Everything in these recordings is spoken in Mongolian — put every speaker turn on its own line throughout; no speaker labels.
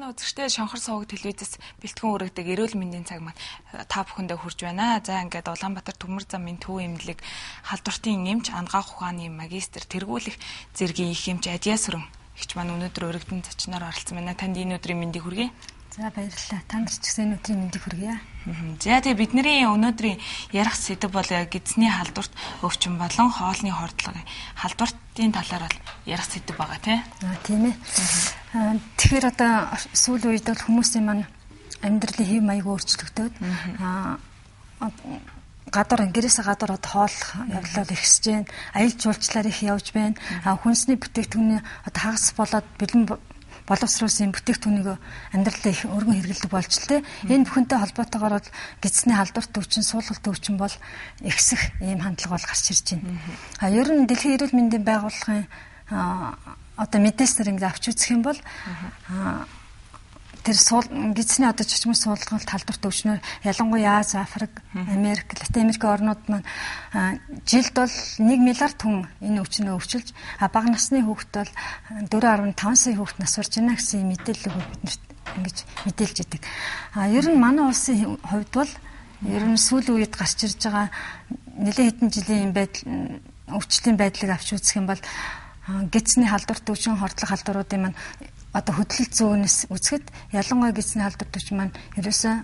үзэгчтэй Шонхор суваг телевизээс бэлтгэн өргөдөг эрүүл мэндийн цаг маань та бүхэндээ хүрж байна. За ингээд Улаанбаатар Төмөр замын төв эмнэлэг халдвартын эмч, ангаах ухааны магистр, тэргүүлэх зэргийн их эмч Адьяасүрэн ихч маань өнөөдөр өргөдөн зочноор оролцсон байна. Танд энэ өдрийн мэндийг хүргэе.
За баярлалаа. Танд ч гэсэн энэ өдрийн мэндийг хүргэе.
За тэгээ бидний өнөөдрийн ярих сэдэв бол гидсний халдварт өвчин болон хоолны хордлогын халдвартын талаар бол ярих сэдэв байгаа
тийм ээ. Тэгэхээр одоо сүүлийн үед бол хүмүүсийн маань амьдралын хэв маяг өөрчлөгдөд гэрээсээ гадар хоол явдлал ихсэж байна. Аялал жуулчлал их явж байна. Хүнсний бүтээгдэхүүний одоо хагас болоод бэлэн боловсруулсан бүтээгдэхүүнийг амьдралаа их өргөн хэрэглэдэг болж л тэ. Энэ бүхэнтэй холбоотойгоор бол гидсний халдварт өвчин, суулгалт өвчин бол ихсэх ийм хандлага бол гарч ирж байна. Ер нь Дэлхийн эрүүл мэндийн байгууллагын одоо мэдээсээр ингэ авч үзэх юм бол тэр гидсний одоо чичмэл суулгалт халдварт өвчнөр ялангуяа Аз, Африк, Америк, Латин Америк орнууд маань жилд бол 1 миллиард хүн энэ өвчнөө өвчилж бага насны хүүхэд бол 4.5 сая хүүхэд нас урж байна гэсэн мэдээлэл биднэрт ингэж мэдээлж идэг. Ер нь манай улсын хувьд бол ер нь сүүлийн үед гарч ирж байгаа нэлээд хэдэн жилийн байдал өвчлөлийн байдлыг авч үзэх юм бол гидсний халдварт өвчин, хордлох халдваруудын маань одоо хөдлөлт зөөнөөс үзэхэд ялангуяа гидсний халдварт өвчин маань ерөөсөө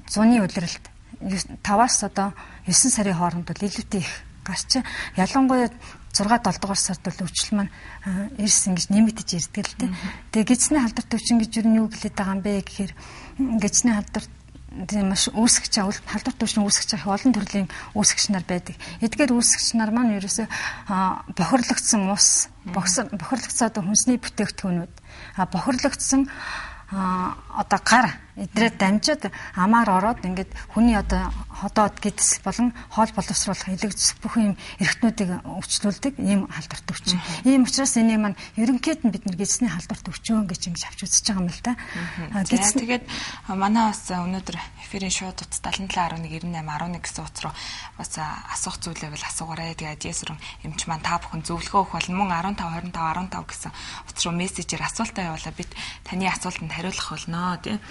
зуны улиралд 5-аас одоо 9 сарын хооронд бол илүүтэй их гарч ялангуяа 6-7 дугаар сард бол өвчл маань эрс ингэж нэмэгдэж ирдэг л дээ. Тэгээ гидсний халдварт өвчин гэж юу хэлээд байгаа юм бэ гэхээр гидсний халдварт тийм маш үүсгэж байгаа халдварт өвчин үүсгэж байгаа олон төрлийн үүсгэгч нар байдаг. Эдгээр үүсгэгч нар маань ерөөсөө бохирлогдсон ус, бохирлогдсон одоо хүнсний бүтээгдэхүүнүүд, бохирлогдсон одоо гар эдрээ дамжаад амаар ороод ингээд хүний одоо ходоод гидс болон хоол боловсруулах илэгдэх бүх юм эрхтнүүдийг өвчлүүлдэг ийм халдварт өвчин. Ийм учраас энийг маань ерөнхийд нь бид нар гидсний халдварт өвчин гэж ингэж авч үзэж байгаа юм л да.
Тэгээд манай бас өнөөдөр эфирийн шууд утас 77119811 гэсэн утас руу бас асуух зүйлээ бол асуугаарай. Тэгээд Адьяасүрэн эмч маань та бүхэн зөвлөгөө өгөх бол мөн 15 25 15 гэсэн утас руу мессежээр асуултаа явуулаа бид таны асуултанд хариулах болно тийм.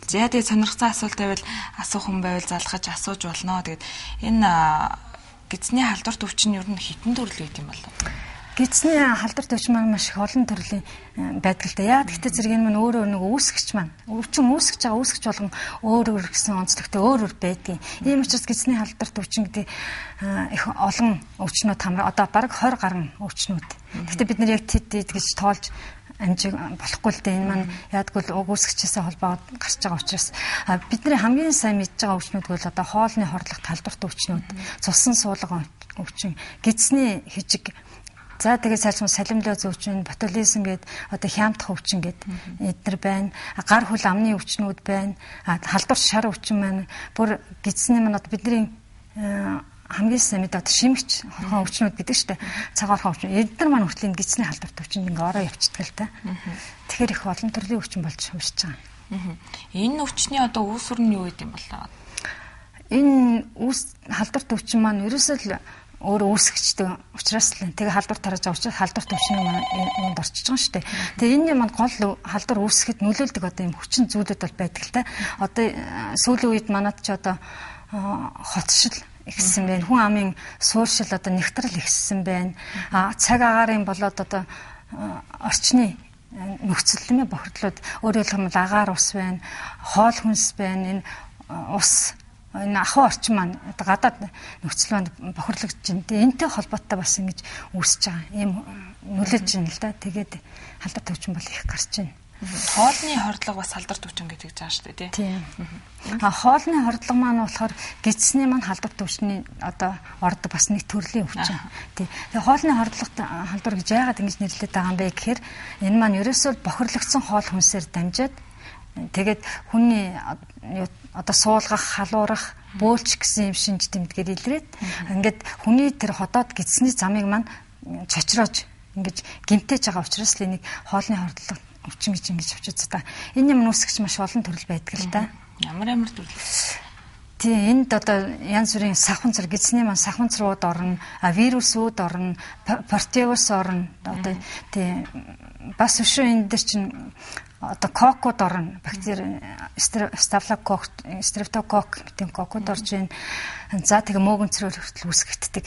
За тэгээд сонирхсан асуулт байвал асуух хүн байвал залхаж асууж болно. Тэгээд энэ гидсний халдварт өвчин ер нь хитэн төрөл гэдэг юм болов уу?
Гидсний халдварт өвчин маань маш их олон төрлийн байдалтай. Яа гэхдээ зэрэг энэ маань өөрөө нэг үүсгэгч маань өвчин үүсгэж байгаа үүсгэж болгон өөр гэсэн онцлогтой өөр байдаг. Ийм учраас гидсний халдварт өвчин гэдэг их олон өвчнүүд хамраа одоо бараг 20 гаруй өвчнүүд. Гэхдээ бид нар яг тэд гэж тоолж амжиг болохгүй л дээ. Энэ маань яадгүй л уг үүсгчээсээ холбоод гарч байгаа учраас бидний хамгийн сайн мэдж байгаа өвчнүүд бол одоо хоолны хордлогт халдварт өвчнүүд, цусан суулган өвчин, гидсний хижиг. За тэгээд цаашмаа салимлоз өвчин, ботулизм гээд одоо хямдах өвчин гээд эдгээр байна. Гар хөл амны өвчнүүд байна. Халдварт шар өвчин маань бүр гидсний маань одоо бидний хамгийн сайн мэд одоо шимэгч хорхон өвчнүүд гэдэг шүү дээ. Цагаархан өвчин. Эдгээр маань хүртэл гидсний халдварт өвчинд ингээ ороо явчихдаг л та. Тэгэхээр их олон төрлийн өвчин болж хувирч байгаа.
Энэ өвчний одоо үүсвэр нь юу гэдэг юм бол?
Энэ халдварт өвчин маань ерөөсөө л өөрөө үүсгэгчтэй учраас л тэгээ халдварт тарааж байгаа учраас халдварт өвчний маань энд орчиж байгаа шүү дээ. Тэгээ энэ маань гол халдвар үүсгэхэд нөлөөлдөг одоо юм хүчин зүйлүүд бол байдаг л та. Одоо сүүлийн үед манад ч одоо хотшил ихсэн байна. Хүн амын сууршил одоо нэгтрал ихсэн байна. Цаг агаарын болоод одоо орчны нөхцөл юм бохирдлууд өөрөөр хэлбэл агаар ус байна, хоол хүнс байна, энэ ус энэ ахуй орчин маань одоо гадаад нөхцөл манд бохирлогдож байна. Энтэй холбоотой бас ингэж үүсэж байгаа. Ийм нөлөөлж байна л да. Тэгээд халдварт өвчин бол их гарч байна.
Хоолны хордлого бас халдварт өвчин гэдэг жаа шүү дээ
тийм. Хоолны хордлого маань болохоор гидсний маань халдварт өвчний одоо ордог бас нэг төрлийн өвчин. Тийм. Тэгээ хоолны халдвар гэж яагаад ингэж нэрлэдэг байгаа юм бэ гэхээр энэ маань ерөөсөө бохирлогдсон хоол хүнсээр дамжаад тэгээд хүний одоо суулгах, халуурах, бөөлч гэсэн юм шинж тэмдгээр илрээд ингээд хүний тэр ходоод гидсний замыг маань чочроож ингэж гимтэж байгаа учраас л энийг хоолны хордлого өвчин гэж ингэж авч үздэг. Энэ юм үүсгэж маш олон төрөл байдаг л да.
Ямар төрөл?
Тийм энд одоо янз бүрийн сахванцар гидсний маань сахванцрууд орно, вирусууд орно, протеус орно. Одоо тийм бас өшөө энэ дэр чинь одоо кокод орно. Бактери стрептокок гэдэг кокод орж ийн. За тэгээ мөөгөнцрөөр хүртэл үүсгэгддэг.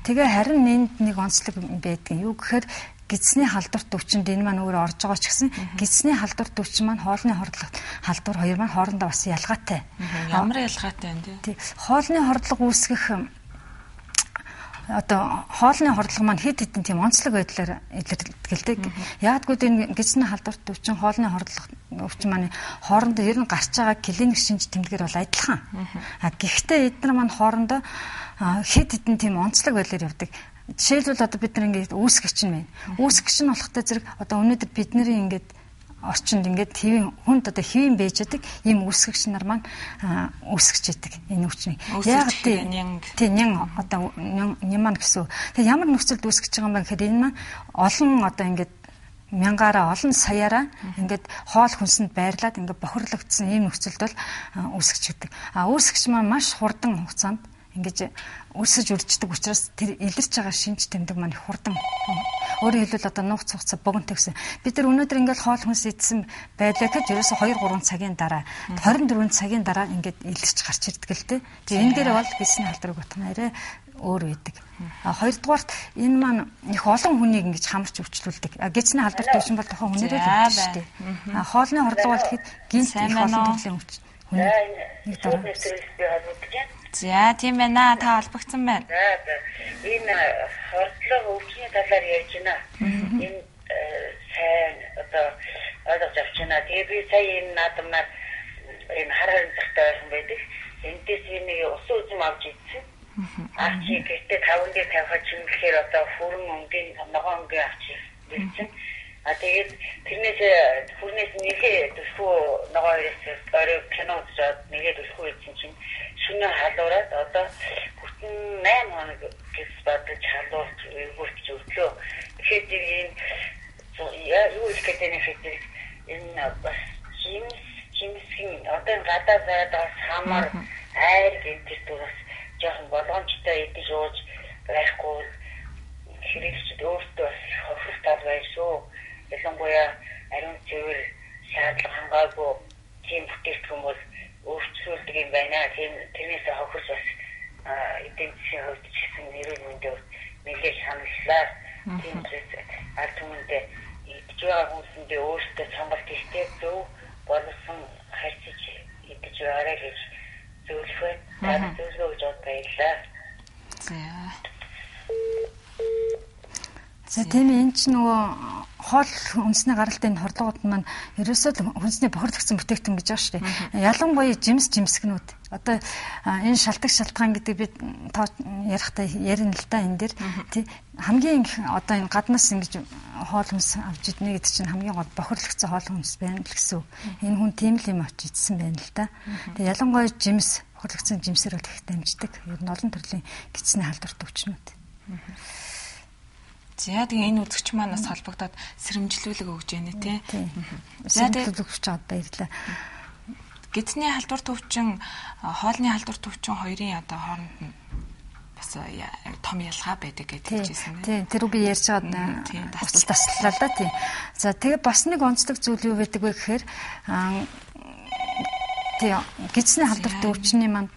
Тэгээ харин энд нэг онцлог байдаг. Юу гэхээр гидсний халдварт өвчнөд энэ маань өөр орж байгаа ч гэсэн гидсний халдварт өвчин маань хоолны халдвар хоёр маань хоорондоо бас ялгаатай.
Ямар ялгаатай вэ тий?
Хоолны хордлого үүсгэх одоо хоолны хордлого маань хэд хэдэн тийм онцлог байдлаар илэрдэг. Яагтгүй энэ гидсний халдварт өвчин хоолны хордлого өвчин маань хоорондоо ер нь гарч байгаа клиник шинж тэмдгээр бол адилхан. Гэхдээ эдгээр маань хоорондоо хэд хэдэн тийм онцлог байдлаар явдаг. Жишээлбэл одоо бид нар ингээд үүсгэгч нь байна. Үүсгэгч нь болохтой зэрэг одоо өнөөдөр бидний ингээд орчинд ингээд хүнд одоо хэвэн байж байгаа ийм үүсгэгч нар маань үүсгэж идэг энэ өвчнийг. Яг тийм нян одоо няман гэсэн. Тэгээ ямар нөхцөлд үүсгэж байгаа юм бэ гэхээр энэ маань олон одоо ингээд мянгаараа олон саяараа ингээд хоол хүнсэнд байрлаад ингээд бохирлогдсон ийм нөхцөлд бол үүсгэж идэг. Үүсгэгч маань маш хурдан хугацаанд ингэж өсөж үрждэг учраас тэр илэрч байгаа шинж тэмдэг маань хурдан. Өөрөөр хэлбэл одоо нууц хугацаа богино гэсэн. Бид нар өнөөдөр ингээд хоол хүнс идсэн байлаа гэж ерөөсө 2-3 цагийн дараа 24 цагийн дараа ингээд илэрч гарч ирдэг л дээ. Тэгээ энэ дээр бол гисний халдварыг утган арай өөр байдаг. Хоёрдугаарт энэ маань их олон хүнийг ингэж хамарч өвчлүүлдэг. Гисний халдварт өвчин бол тухайн хүнээрээ л өвчтэй шүү дээ. Хоолны хордлого бол тэгэхэд гинт их олон төрлийн өвчин. Нэг дараа.
За тийм байна. Та холбогдсон байна.
Энэ хордлого өвчний талаар ярьж байна. Энэ сайн одоо ойлгож авч байна. Тэгээ би сая энэ наадмаар энэ хараар захтай байсан байдаг. Эндээс нэг усан үзэм авч идсэн. Авчи гэхдээ 5 дээр тавихад чимэхээр одоо хүрэн өнгийн ногоон өнгийн авч ирсэн. Тэгээд тэрнээс нэгэ төсвөө ногоо ирсэн. Орой кино үзээд нэгэ төсвөө идсэн чинь шинэ халуураад одоо бүтэн 8 хоног гэс бодож халуурч өргөж өглөө. Тэгэхээр энэ юу их гэдэг нь энэ бас жимсгийн одоо гадаа зайдаас хамар айр гэдэг дурас жоохон болгоомжтой идэж ууж байхгүй хэрэгчд өөртөө бас хохиртал байж шүү. Ялангуяа ариун цэвэр шаардлага хангаагүй тийм бүтээгдэхүүн бол өөрчлөлдөг юм байна. Тэрнээс хохирч бас эдийн засгийн хувьд ч гэсэн эрүүл мэндийн нэлээд хандлаа. Тийм учраас ард түмэндээ идэж байгаа хүмүүсэндээ өөртөө сонголт хийхдээ зөв болсон харьцаж идэж байгаарай гэж зөвлөх байна. Зөвлөгөө өгч баярлалаа.
За тийм энэ ч нөгөө хоол хүнсний гаралтын хордлогууд маань ерөөсөө хүнсний бохирлогдсон бүтээгдэхүүн гэж байгаа шүү дээ. Ялангуяа жимсгнүүд. Одоо энэ шалтгаан гэдэг би ярихдаа ярина л да энэ дэр тий хамгийн одоо энэ гаднаас ингэж хоол хүнс авч иднэ гэдэг чинь хамгийн гол бохирлогдсон хоол хүнс байна л гэсэн. Энэ хүн тийм л юм авч идсэн байна л да. Тэгээ ялангуяа бохирлогдсон жимсээр бол их дамждаг. Ер нь олон төрлийн гидсний халдварт өвчнүүд.
За тэгээ энэ үзэгч маань бас холбогдоод сэрэмжлүүлэг өгж байна тий.
Сэрэмжлүүлэг өгч аваад баярлалаа.
Гидсний халдварт өвчин, хоолны халдварт өвчин хоёрын одоо хооронд нь бас том ялгаа байдаг гэж хэлжсэн байна.
Тийм, тэр би ярьж байгаа таслалаа да тийм. За тэгээ бас нэг онцлог зүйл юу байдаг вэ гэхээр тийм гидсний халдварт өвчний маань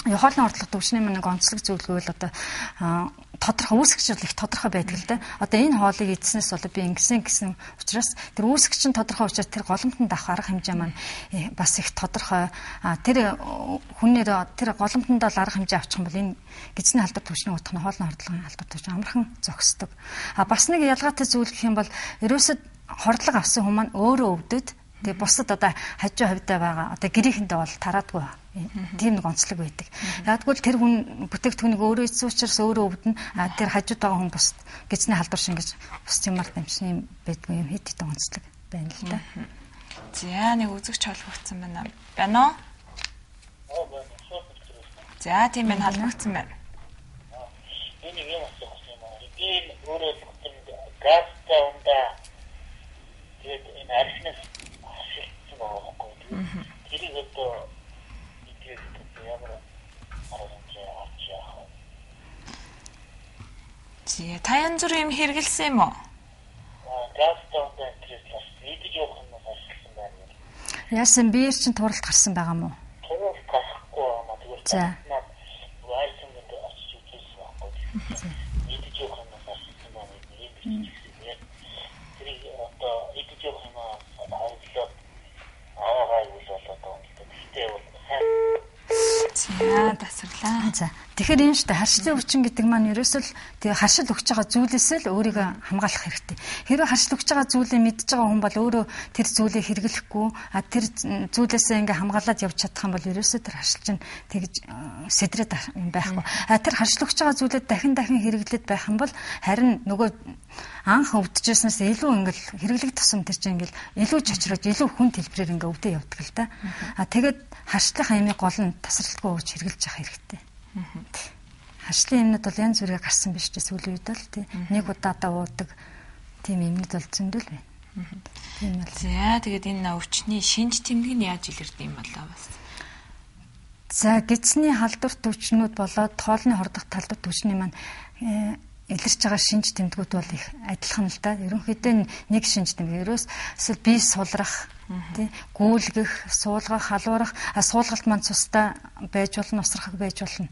хоолны хордлогот өвчний маань нэг онцлог зүйл гэвэл одоо тодорхой үүсгэгч бол их тодорхой байдаг л да. Одоо энэ хоолыг идснээс бол би ингэсэн учраас тэр үүсгэгч нь тодорхой учраас тэр голомтонд авах арга хэмжээ маань бас их тодорхой. Тэр хүнээр тэр голомтонд л арга хэмжээ авчих юм бол энэ гидсний халдварт өвчний утга нь хоолны хордлогын халдварт өвчин амархан зогсдог. Бас нэг ялгаатай зүйл гэх юм бол ерөөсөд хордлого авсан хүмүүс маань өөрөө өвдөд тэгээ бусад одоо хажуу хавьдаа байгаа одоо гэрийнхэндээ бол тараадгүй. Тийм нэг онцлог байдаг. Ягдгүйл тэр хүн бүтээгдэхүүнийг өөрөө эзэн учраас өөрөө өвдөн тэр хажууд байгаа хүн бус гидсний халдвар шингэж бус юмар дамжны юм байдгүй юм хэд хэдэн онцлог байна л да.
За нэг үзэгч холбогдсон байна. Байна уу? За тийм байна холбогдсон байна.
Энэ юм асуусан юм аа. Энэ өөрөө газтай ундаа энэ архинаас ашигласан байгаа. Тэрийг одоо
Та янз бүрийн юм хэрэгэлсэн юм уу?
Газтай ундаа интерес бас идэж
Яасан биеэр чинь туралт гарсан байгаа мó?
Туралт гарахгүй байна. Тэгвэл
за.
Вайсан гэдэг очиж үзсэн байхгүй. Идэж явах юм бас юм байна. Ийм бичсэн. Тэрийг одоо идэж явах юм хавдлаа аваагаа юу болоод байгаа юм. Тэгтээ бол
За тасарлаа.
За. Тэгэхээр энэ штэ харшлын өвчин гэдэг маань ерөөсөө л тэгээ харшил өгч байгаа зүйлээс л өөрийгөө хамгаалах хэрэгтэй. Хэрвээ харшил өгч байгаа зүйлээ мэдж байгаа хүн бол өөрөө тэр зүйлийг хэрэглэхгүй тэр зүйлээсээ ингээ хамгаалаад явж чадах юм бол ерөөсөө тэр харшил чинь тэгж сэдрээд байхгүй. Тэр харшил өгч байгаа зүйлээ дахин хэрэглээд байх юм бол харин нөгөө анх өвдөжсэнээс илүү ингээл хэрэглэх тусам тэр чинь ингээл илүү чочроод илүү хүн хэлбэрээр ингээ өвдөө явдаг л да. Тэгээд харшлах аймыг гол нь тасралтгүй өгч хэрэглэж явах хэрэгтэй. Харшлын юмнууд бол янз бүрээр гарсан биш ч сүүлийн үед л тий. Нэг удаадаа уудаг тийм юмнууд бол зөндөл байна. Тийм л.
За тэгээд энэ өвчний шинж тэмдэг нь яаж илэрдэг юм болоо бас.
За гидсний халдварт өвчнүүд болоод тоолны хордох талдварт өвчний маань илэрч байгаа шинж тэмдгүүд бол их адилхан л да. Ерөнхийдөө нэг шинж тэмдэг. Ерөөсөө бие сулрах, тий, гүйлгэх, суулгах, халуурах, суулгалт маань цустай байж болно, усрах байж болно.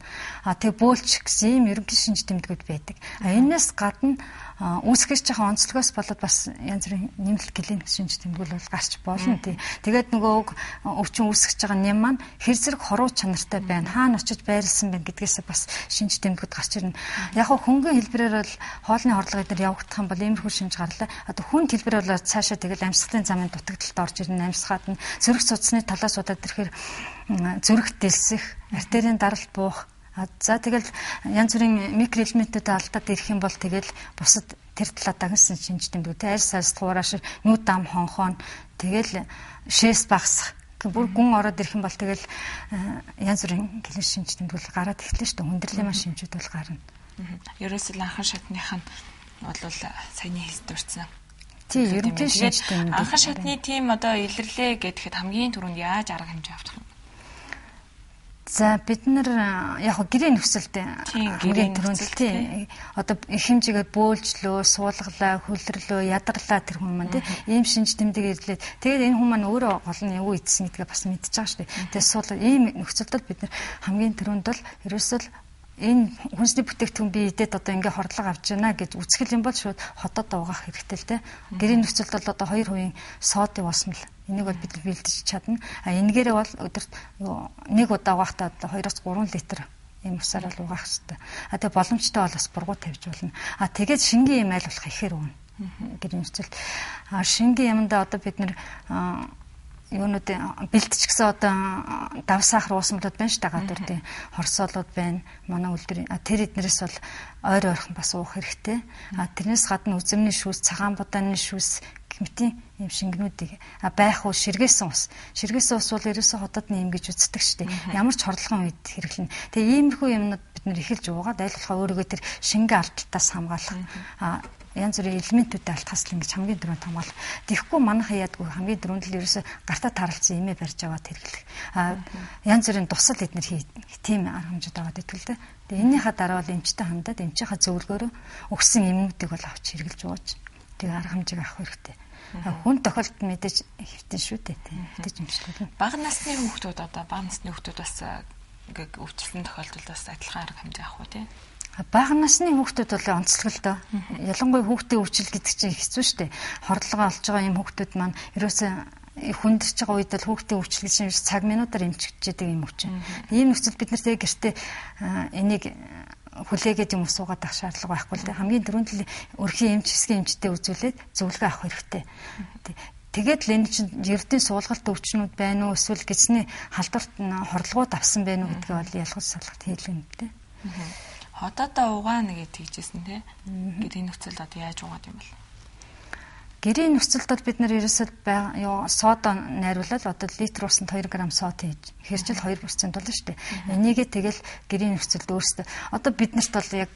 Тэгээ бөөлчих гэсэн ийм ерөнхий шинж тэмдгүүд байдаг. Энээс гадна үүсгэж байгаа онцлогоос болоод бас янз бүрийн нэмэлт клиник шинж тэмдгүүд бол гарч болно тий. Тэгээд нөгөө өвчин үүсгэж байгаа нэм маань хэр зэрэг хоруу чанартай байна, хаана очиж байрлсан байна гэдгээс бас шинж тэмдгүүд гарч ирнэ. Яг хөө хөнгөн хэлбэрээр бол хоолны хордлогын дээр явагдах юм бол иймэрхүү шинж гарлаа. Одоо хүн хэлбэрээр бол цаашаа тэгэл амьсгалын замын дутагдалд орж ирнэ. Амьсгаад нь зүрх судасны талаас удаад ирэхээр зүрх дэлсэх, артерийн даралт буух. За тэгэл янз бүрийн микроэлементүүд алдаад ирэх юм бол тэгэл бусад тэр талаа дагнсан шинж тэмдгүүд арьс сарс хуураш нүд ам хонхоо тэгэл шээс багсах бүр гүн ороод ирэх юм бол тэгэл янз бүрийн клиник шинж тэмдгүүд гараад эхлэв шүү дээ. Хүндрлийн маш шинжүүд бол гарна.
Ерөөсөө анхан шатных нь бол саяны хэлд дурдсан.
Тийм ерөнхий шинж тэмдэг.
Анхан шатны тийм одоо илэрлээ гэхэд хамгийн түрүүнд яаж арга хэмжээ авах юм?
За бид нар яг гэрээ нөхцөлтэй хамгийн түрүүнд тийм одоо их хэмжээгээр бөөлжлөө, суулгалаа, хөлрлөө, ядарлаа тэр хүн маань тийм ийм шинж тэмдэг ирлээ. Тэгээд энэ хүн маань өөрөө гол нь юу ийдсэн гэдгээ бас мэдчихэж байгаа шүү дээ. Тэгээд суулгал ийм нөхцөлд бид нар хамгийн түрүүнд бол ерөөсөө энэ хүнсний бүтээгдэхүүн би идэд одоо ингээ хордлого авч байна гэж үзэхэл юм бол шууд хотод угаах хэрэгтэй л те. Гэрийн нөхцөлд бол одоо 2% содын усмал энийг бол бид бэлдэж чадна. Энэгээрээ бол өдөрт нэг удаа угаахтаа 2-3 литр ийм усаар л угаах хэрэгтэй. Тэгээ боломжтой бол бас бургуу тавьж болно. Тэгээд шингийн юм айл болох ихээр өгнө. Гэрийн нөхцөлд. Шингийн юмдаа одоо бид нэр юунууд бэлтчихсэн одоо давсаахар уусмлууд байна шүү дээ гадуур тийм хорсоолууд байна манай үлдэр тэр эднэрээс бол ойр ойрхон бас уух хэрэгтэй тэрнээс гадна үзэмний шүүс цагаан будааны шүүс гэмтийн юм шингэнүүдийг байх уу ширгээсэн ус бол ерөөсөө хотод нэм гэж үздэг шүү дээ ямар ч хордлогын үед хэрэглэнэ тэгээ иймэрхүү юмнууд бид нэр эхэлж уугаад айлхлахаа өөрийгөө тэр шингэн алдалтаас хамгаалах янз бүрийн элементүүдтэй алтхаас л ингэж хамгийн дөрөнд хамгаалах. Тэгэхгүй манайхаа яадгүй хамгийн дөрөнд л ерөөсө гартаа таралцсан имээ барьж аваад хэрэглэх. Янз бүрийн тусал эднэр тийм арга хэмжээд аваад идэх л дээ. Тэгээ энийхээ дараа бол эмчтэй хандаад эмчийнхаа зөвлөгөөрөө өгсөн эмнүүдийг бол авч хэрэглэж ууж тэгээ арга хэмжээг авах хэрэгтэй. Хүн тохиолдолд мэдээж хэвтэн шүү дээ. Хэвтэж эмчлэл.
Бага насны хүүхдүүд одоо бага насны хүүхдүүд бас ингээ өвчлөлтийн тохиолдолд бас адилхан арга хэмжээ авах уу тийм.
Бага насны хүүхдүүд бол онцлог л доо. Ялангуяа хүүхдийн өвчл гэдэг чинь хэцүү шүү дээ. Хордлогоо олж байгаа юм хүүхдүүд маань ерөөсөө хүндэрч байгаа үед л хүүхдийн өвчл гэж чинь цаг минутаар эмчигдээд юм өвчин. Ийм нөхцөл бид нарт гэртээ энийг хүлээгээд юм суугаад авах шаардлага байхгүй л дээ. Хамгийн дөрөнд л өрхийн эмч, хэсгийн эмчтэй үзүүлээд зөвлөгөө авах хэрэгтэй. Тэгээд л энэ чинь ердийн суулгалт өвчнүүд байна уу эсвэл гидсний халдварт хордлогууд авсан байна уу гэдгээ бол ялгаж салгахт хийлгэн дээ.
Хотоодоо угаана гэж хэлжсэн тий. Гэрийн нөхцөлд одоо яаж угаад юм бол?
Гэрийн нөхцөлд бол бид нар ерөөсөө содо найруулаад одоо литр усанд 2 г сод хийж хэржил 2% болно шүү дээ. Энийгээ тэгэл гэрийн нөхцөлд өөрсдөө одоо биднэрт бол яг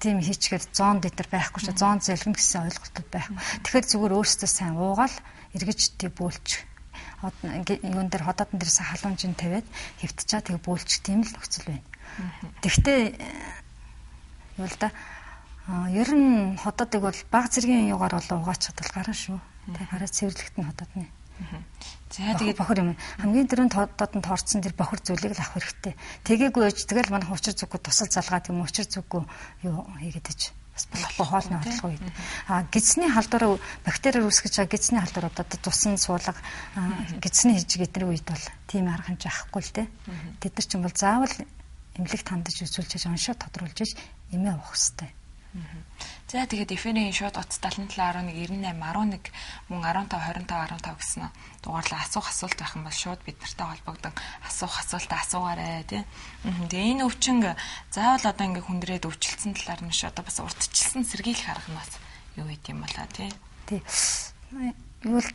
тийм хийчихээр 100 литр байхгүй шүү. 100 зэлгэн гэсэн ойлголтод байхгүй. Тэгэхээр зүгээр өөрсдөө сайн уугаал эргэж тэг бөөлчих. Юун дээр хотоодн дээрээс халуунжин тавиад хэвтчаа тэг бөөлчих тийм л нөхцөл байна. Тэгвэл юу л да ер нь хотоодыг бол баг зэргийн югаар бол угаачихад бол гарна шүү. Тэг гараа цэвэрлэгт нь хотоод нэ.
За тэгээд
бохор юм. Хамгийн дөрөв дотоод тоорцсон тэр бохор зүйлийг л авах хэрэгтэй. Тэгээгүй ээж тэгэл манайх учир зүггүй тусал залгаад юм учир зүггүй юу хийгээд ич. Бас болохгүй хоолны хотлох үед. Гидсний халдвар бактериар үүсгэж байгаа гидсний халдвар одоо тусан суулга гидсний хижиг эдний үед бол тийм арга хэмжээ авахгүй л дээ. Тэд нар ч юм бол заавал эмнэлэгт хандаж үзүүлж оншоо тодруулж иж эмээ уух хэрэгтэй.
За тэгээд эфирийн шууд утас 7711 98 11 мөн 15 25 15 гэсэн дугаарлаа асуулт байх юм бол шууд бид нартай холбогдсон асуултаа асуугаарай тий. Тэгээ энэ өвчин заавал одоо ингээ хүндрээд өвчлцэн талаар нь ш одоо бас урдчилсан сэргийлэх арга нь бас юу гэдэг юм болоо тий.
Тий. Юу л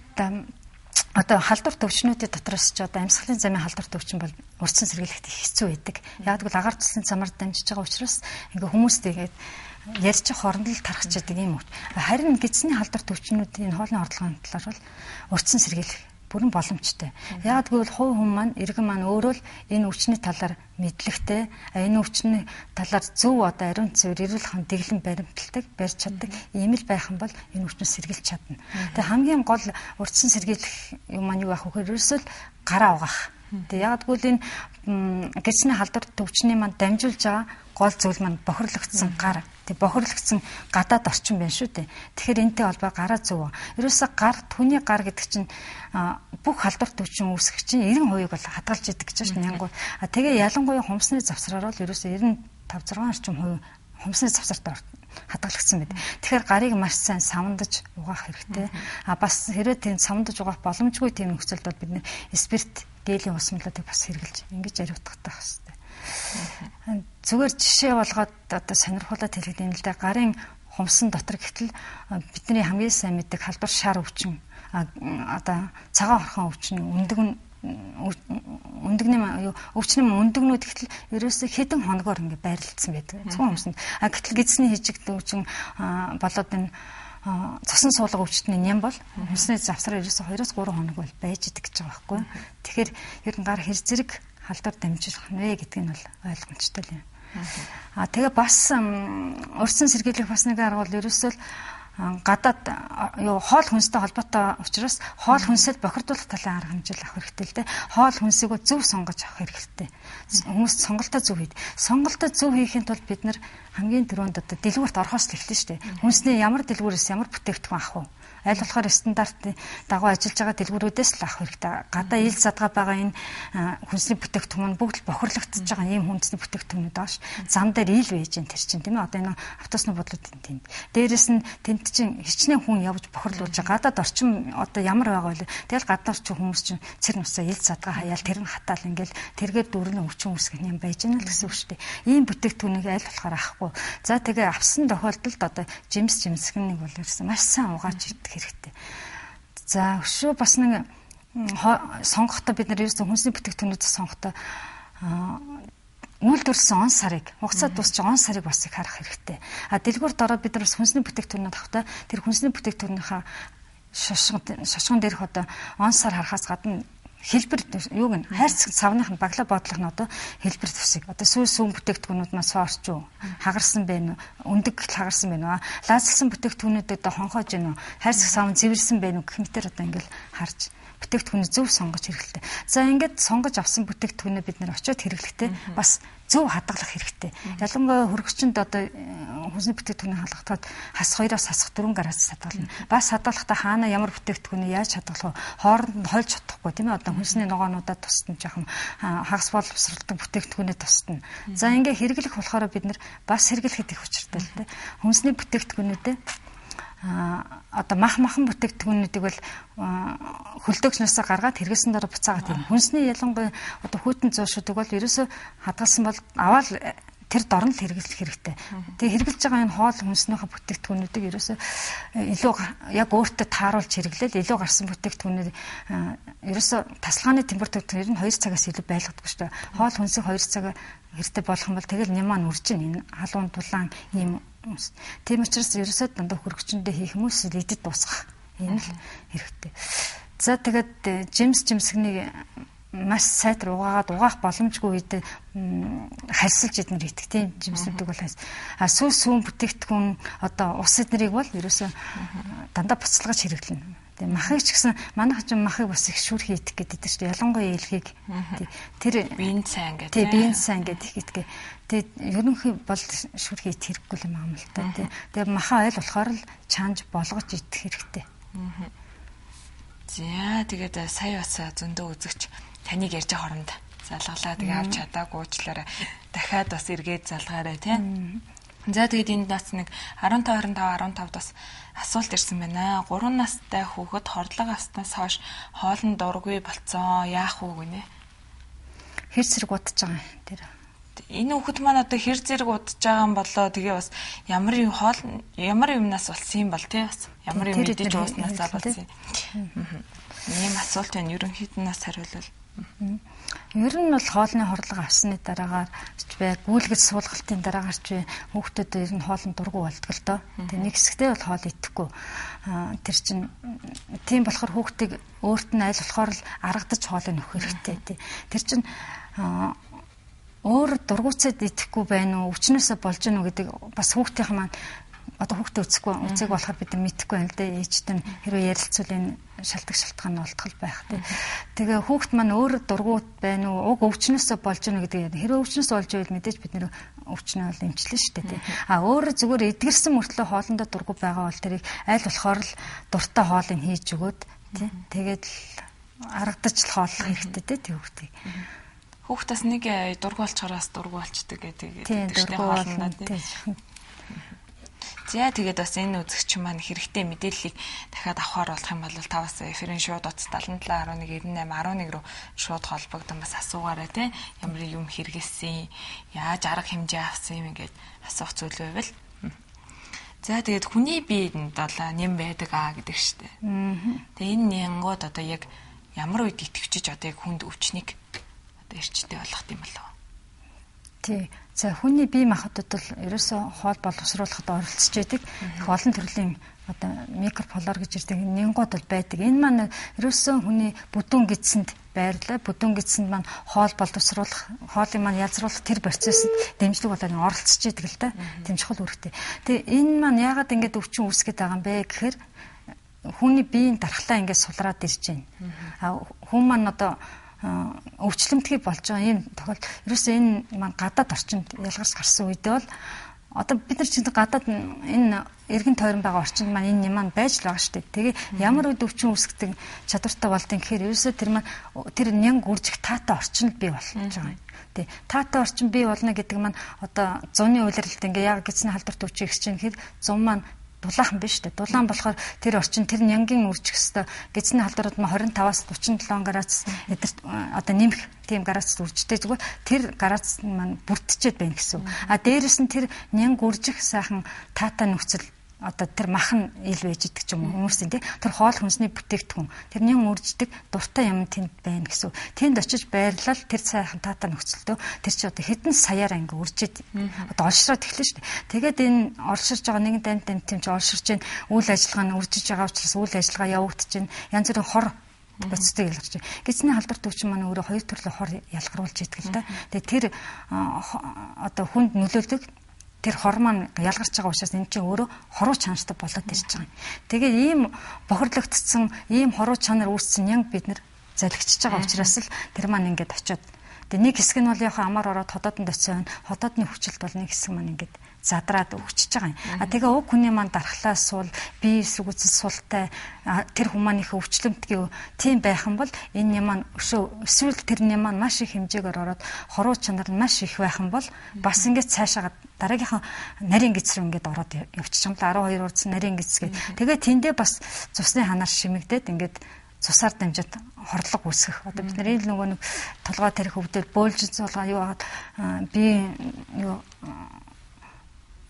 одоо халдвар төвчнүүдийн дотроос ч одоо амьсгалын замын халдвар төвчин бол урдсан сэргийлэхэд их хэцүү байдаг. Яг л агаар туслын замаар дамжиж байгаа учраас ингээ хүмүүс тэгээд ярьж хооронд л тархчихдаг юм уу. Харин гидсний халдвар төвчнүүдийн хоолны ордлогын талаар бол урдсан сэргийлэх бүрэн боломжтой. Яг гэвэл хувь хүн маань иргэн маань өөрөө л энэ өвчний талаар мэдлэгтэй, энэ өвчний талаар зөв одоо ариун цэвэр эрүүл хан дэглэн баримталдаг, барьж чаддаг ийм л байх юм бол энэ өвчнөөс сэргийлж чадна. Тэгээ хамгийн гол урдсан сэргийлэх юм маань юу байх вэ гэхээр ерөөсөө л гараа угаах. Тэгээ яг гэвэл энэ гидсний халдвар төвчний маань дамжуулж байгаа гол зүйл маань бохирлогдсон гар. Тэг бохирлогдсон гадаад орчин байна шүү дээ. Тэгэхээр энэтэй холбоо гараа зөв. Ерөөсө гар түүний гар гэдэг чинь бүх халдвар төвчин үүсгэх чинь 90% бол хадгалж идэг гэж байна янгуй. Тэгээ ялангуяа хумсны завсраар бол ерөөсө 95-6 орчим хувь хумсны завсарт хадгалагдсан байдаг. Тэгэхээр гарыг маш сайн савандаж угаах хэрэгтэй. Бас хэрвээ тийм савандаж угаах боломжгүй тийм нөхцөлд бол бид нэ спирт гелийн ус мөлөдийг бас хэрэглэж ингэж ариутгах хэрэгтэй. Зүгээр жишээ болгоод одоо сонирхуулаад хэлээд юм л да. Гарын хумсан дотор гэтэл бидний хамгийн сайн мэддэг халдвар шар өвчин одоо цагаан орхон өвчин өвчнөө өндөгнүүд гэтэл ерөөсөө хэдэн хоногор ингэ байрлалцсан байдаг. Зөвхөн хумсанд. Гэтэл гидсний хижиг өвчин болоод энэ цасан суулга өвчтний нэм бол хумсны завсраар ерөөсөө 2-3 хоног бол байж идэг гэж байгаа байхгүй. Тэгэхээр ер нь гар хэр зэрэг халдвар дамжуулах нэ гэдг нь бол ойлгомжтой л юм. Тэгээ бас урдсан сэргийлэх бас нэг арга бол ерөөсөө гадаад хоол хүнстэй холбоотой учраас хоол хүнсэд бохирдуулах талын арга хэмжээ авах хэрэгтэй л дээ. Хоол хүнсийг зөв сонгож авах хэрэгтэй. Хүмүүс сонголтоо зөв хийд. Сонголтоо зөв хийхин тулд бид нар хамгийн түрүүнд одоо дэлгүүрт орохоос л эхэлнэ шүү дээ. Хүнсний ямар дэлгүүрээс ямар бүтээгдэхүүн авах вэ? Аль болохоор стандартын дагуу ажиллаж байгаа дэлгүүрүүдээс л авах хэрэгтэй. Гадаа ил задгаа байгаа энэ хүнсний бүтээгдэхүүн бүгд л бохирлогдож байгаа ийм хүнсний бүтээгдэхүүнүүд ааш. Зам дээр ил байж энэ тэр чинь тийм ээ. Одоо энэ автобусны бодлуудын тэнд. Дээрээс нь тэнд чинь хичнээн хүн явж бохирлуулж байгаа. Гадаад орчин одоо ямар байгаа вэ? Тэгэл гадаад орчин хүмүүс чинь цэр нусаа ил задгаа хаяал тэр нь хатаал ингээл тэргээр дөрнө өвчин үүсгэх юм байж гэнэ л гэсэн үг шүү дээ. Ийм бүтээгдэхүүнийг аль болохоор авахгүй. За тэгээ авсан тохиолдолд одоо жимсгэн нэг бол ирсэн маш сайн угааж идэх хэрэгтэй. За өшөө бас нэг сонгохдоо бид нар ерөөсөн хүнсний бүтээгдэхүүнүүдээ сонгохдоо үйлдвэрлэсэн он сарыг хугацаа дуусч он сарыг бас их харах хэрэгтэй. Дэлгүүрт ороод бид нар бас хүнсний бүтээгдэхүүнүүд авахдаа тэр хүнсний бүтээгдэхүүнийхээ шошгон дээрх одоо он сар харахаас гадна хэлбэр юуг нь хайрцаг савных нь баглаа бодлох нь одоо хэлбэр төсөг. Одоо сүүн бүтээгдэхүүнүүд маань соорч юу хагарсан байна уу? Өндөг хагарсан байна уу? Лазлсан бүтээгдэхүүнүүдэд одоо хонхоож байна уу? Хайрцаг сав нь зэвэрсэн байна уу гэх мэтэр одоо ингээл харж бүтээгдэхүүнийг зөв сонгож хэрэглэдэг. За ингээд сонгож авсан бүтээгдэхүүнээ бид нэр очиод хэрэглэхдээ бас зөв хадгалах хэрэгтэй. Ялангуяа хөргөчөнд одоо хүнсний бүтээгдэхүүнийг хадгалахад хас 2-оос хасах 4 гараас хадгална. Бас хадгалахдаа хаана ямар бүтээгдэхүүнийг яаж хадгалах вэ? Хооронд нь хольж чадахгүй тийм ээ. Одоо хүнсний ногоонуудад тусна жоохон хагас боловсралдаг бүтээгдэхүүнээ тусна. За ингээ хэрэглэх болохоор бид нар бас хэрэглэхэд их учиртай л дээ. Хүнсний бүтээгдэхүүнүүдээ одоо махан бүтээгдэхүүнүүдийг бол хөлдөөгчнөөсөө гаргаад хэрэглэсэн дараа буцаагаад тийм. Хүнсний ялангуяа одоо хүйтэн зуушуудыг бол ерөөсөө хадгалсан бол аваад тэр дорн л хэрэглэх хэрэгтэй. Тэгээ хэрэглэж байгаа энэ хоол хүнснийхээ бүтээгдэхүүнүүдийг ерөөсөө илүү яг өөртөө тааруулж хэрэглээл илүү гарсан бүтээгдэхүүнүүд ерөөсөө тасалгааны температур ер нь 2 цагаас илүү байлгадаг шүү дээ. Хоол хүнсийг 2 цаг хэрэгтэй болох юм бол тэгэл нэм маань үрж ийн халуун дулаан ийм. Тийм учраас ерөөсөө дандаа хөргөчөндөө хийх хүмүүс идэд дуусгах энэ л хэрэгтэй. За тэгээд жимсгнийг маш сайтар угаах боломжгүй үед харьсалж иднэр идэх тийм жимсүүдийг бол сүүн бүтээгдэхүүн одоо ус эднэрийг бол ерөөсөө дандаа буцалгаж хэрэглэнэ. Тэгээ махыг ч гэсэн манайх ч махыг бас их шүрхий идэх гэдэг чинь шүү дээ. Ялангуяа илгийг тэр
биеийн сайн гэдэг.
Тий, биеийн сайн гэдэг ихтэй. Тэгээд ерөнхий бол шүрхий идэх хэрэггүй юм аа л та тий. Тэгээ махаа айл болохоор л чаанж болгож идэх хэрэгтэй.
За тэгээд сая бас зөндөө үзэгч таныг ярьж байгаа хооронд залгалаа тэгээ авч чадаагүй уучлаарай. Дахиад бас эргээд залгаарай тий. За тэгээд энд бас нэг 15 бас асуулт ирсэн байна. 3 настай хүүхэд хордлого авснаас хойш хоолн дургүй болцсон. Яах вэ гинэ?
Хэр зэрэг удаж байгаа юм тэр.
Энэ хүүхэд маань одоо хэр зэрэг удаж байгаа юм болоо тэгээ бас ямар юмнаас болсон юм бол тий бас ямар юм мэдээж ууснасаа болсон юм. Ийм асуулт байна. Ерөнхийднээс хариулвал.
Ер нь бол хоолны хордлого авсны дараагаар ч бай гүйлгэж суулгалтын дараагаар ч хүүхдүүд ер нь хоолн дургүй болдог л доо. Тэгээ нэг хэсэгтээ бол хоол идэхгүй. Тэр чинь тийм болохоор хүүхдийг өөрт нь аль болохоор л аргадаж хоолыг нөх хэрэгтэй тий. Тэр чинь өөр дургуйцад идэхгүй байна уу, өвчнөөсөө болж гэнэ үү гэдэг бас хүүхдийн маань одоо хүүхдээ үцэг болохоор бид нар мэдэхгүй байна л дээ. Ээжтэй нь хэрвээ ярилцвал энэ шалтгаан нь олдгол байх тий. Тэгээ хүүхд маань өөр дургуут байна уу, уг өвчнөөсөө болж гэнэ гэдэг. Хэрвээ өвчнөөс болж ивэл мэдээж бид нэр өвчнөө бол эмчлэн шүү дээ тий. Өөр зүгээр эдгэрсэн мөртлөө хоолндоо дургуй байгаа бол тэрийг аль болохоор л дуртай хоолыг хийж өгөөд тий. Тэгээд аргадаж л хооллох хэрэгтэй тий хүүхдийг.
Хүүхдээс нэг дургуй болчоороос дургуй болчдөг гэдэг тийм хоолндоо тий. За тэгээд бас энэ үзэгч маань хэрэгтэй мэдээллийг дахиад авахар болох юм бол таваас эфирийн шууд утас 77119811 руу шууд холбогдсон бас асуугаарай тий. Ямар юм хэрэгэлсэн, яаж арга хэмжээ авсан юм ингээд асуух зүйл байвал. За тэгээд хүний биед бол нэм байдаг гэдэг штеп. Тэгээ энэ нянгууд одоо яг ямар үед итгэвчиж одоо яг хүнд өвчнийг одоо эрчтэй болгох юм болов.
Тий. За хүний бие махбодод бол ерөөсөө хоол боловсруулахад оролцож байдаг. Их олон төрлийн одоо микрофлора гэж ирдэг нянгууд бол байдаг. Энэ маань ерөөсөө хүний бүдүүн гидсэнд байрлаа. Бүдүүн гидсэнд маань хоол боловсруулах, хоолыг маань ялзруулах тэр процессд дэмжлэг болоод оролцож байдаг л да. Тэм чухал үүрэгтэй. Тэгээ энэ маань яагаад ингэж өвчин үүсгэж байгаа юм бэ гэхээр хүний биеийн дархлаа ингэж сулраад ирж байна. Хүн маань одоо өвчлөмтгий болж байгаа юм тохиолдолд ерөөсөө энэ маань гадаад орчинд ялгарч гарсан үедээ бол одоо бид нар чинь гадаад энэ эргэн тойрон байгаа орчинд маань энэ юм байж л байгаа шүү дээ. Тэгээ ямар үед өвчин үүсгдэг чадвартай болдгийг гэхээр ерөөсөө тэр нянг үржих таатай орчинд бий болж байгаа юм. Тэ таатай орчин бий болно гэдэг маань одоо зуны үйлрэлт ингээ яг гисний халдварт өвчин гэж чинь гэхээр зун маань дулаахан биш үү? Дулаан болохоор тэр орчин тэр нянгийн үржих хэвээр гидсний халдварууд нь 25-аас 37 градус одоо нэмэх тийм градус үржтэй зүгээр тэр градус маань бүрдчихэд байна гэсэн. Дээрэс нь тэр нянг үржих сайхан таатай нөхцөл одоо тэр махан ил байж идэг ч юм уу хүмүүсийн тий тэр хоол хүнсний бүтээгдэхүүн тэр нэн үрждэг дуртай юм тэнд байна гэсэн. Тэнд очиж байрлал тэр сайхан таатай нөхцөлтөө тэр чи одоо хэдэн саяар ингээ үржиж одоо олшроод эхлэн шүү дээ. Тэгээд энэ олширж байгаа нэгэн тань тийм чи олширч чинь үйл ажиллагаа нь үржиж байгаа учраас үйл ажиллагаа явагдаж чинь янз бүрийн хор бодцтой ялгарч байна. Гидсний халдварт өвчин маань өөрөө хоёр төрлийн хор ялгаруулж идэг л да. Тэгээд тэр одоо хүнд нөлөөлдөг тэр хормон ялгарч байгаа учраас энэ чинь өөрөө хоруу чанартай болоод ирж байгаа юм. Тэгээд ийм бохирлогдсон, ийм хоруу чанар үүссэн нянг бид нар залгичж байгаа учраас л тэр маань ингээд очиод тэгээд нэг хэсэг нь бол яг амар ороод ходоодонд очисон. Ходоодны хүчилт бол нэг хэсэг маань ингээд задраад өгчөж байгаа юм. Тэгээ уг хүний маань дархлаа суул, бие эсрэгүүцэл султай тэр хүмүүнийхээ өвчлөмтгий тийм байх юм бол энэ юм маань эсвэл тэр юм маань маш их хэмжээгээр ороод хоруу чанар нь маш их байх юм бол бас ингээд цаашаа дараагийнхаа нарийн гидс рүү ингээд ороод явчих юм л 12 урдсан нарийн гидс гээ. Тэгээ тэндээ бас цусны ханаар шимэгдээд ингээд цусаар дамжаад хордлого үүсгэх. Одоо бид нар энэ нөгөө нэг толгой тарих өвдөл бөөлжин цулгаа юу агаад би юу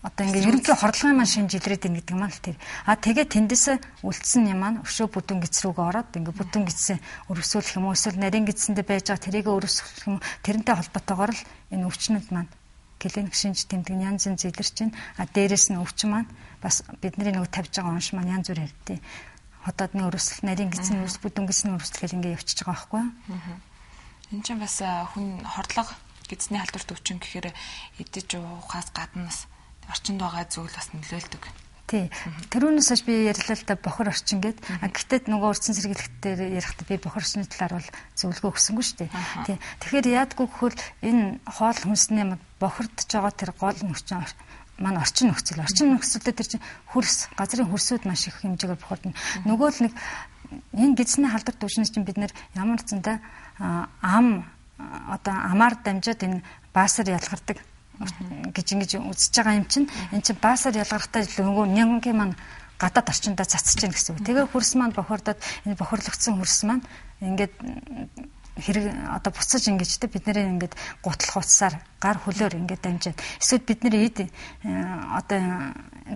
одоо ингээд ерөнхий хордлогын маань шинж илрээд ийн гэдэг маань л тэр. Тэгээ тэндээс үлдсэн юм маань өшөө бүдүүн гидс рүүгээ ороод ингээд бүдүүн гидсээ өргөсүүлэх юм уу эсвэл нарийн гидсэндээ байж байгаа тэрийг өргөсүүлэх юм уу тэрнтэй холбоотойгоор л энэ өвчнүүд маань клиник шинж тэмдэг янз янз илэрч байна. Дээрээс нь өвчин маань бас бидний нөгөө тавьж байгаа унш маань янз бүр ярьдیں۔ Хотоодны өрөсөл, нарийн гидсний өрөс, бүдүүн гидсний өрөс гэл ингээ явчихж байгаа байхгүй юу?
Энд чинь бас хүн хордлого гидсний халдварт өвчин гэхээр идэж уухаас гаднаас орчинд байгаа зүйл бас нөлөөлдөг.
Тий. Тэрүүнээс хойш би ярьлаа л да бохор орчин гээд. Гэхдээ нөгөө урдсан сэргийлэлтээр ярихдаа би бохор орчны талаар бол зөвлөгөө өгсөнгүй шүү дээ. Тий. Тэгэхээр яадгүй гэхэл энэ хоол хүнсний бохирдж байгаа тэр гол нөхцөл маань орчин нөхцөлдөө тэр чинь хөрс, газрын хөрсүүд маш их хэмжээгээр бохирдно. Нөгөө л нэг энэ гидсний халдвар төвшнөс чинь бид нэр ямар ч зэнтэй амаар дамжаад энэ баасар ялгардаг гэж үзэж байгаа юм чинь эн чинь баасар ялгархтай нөгөө нянгийн маань гадаад орчиндаа цацж гэнэ гэсэн үг. Тэгээ хөрс маань бохирдоод энэ бохирлогдсон хөрс маань ингээд буцаж ингэж бид нэр ингээд гутлах утсаар гар хөлөөр ингээд дамжаад эсвэл бидний эд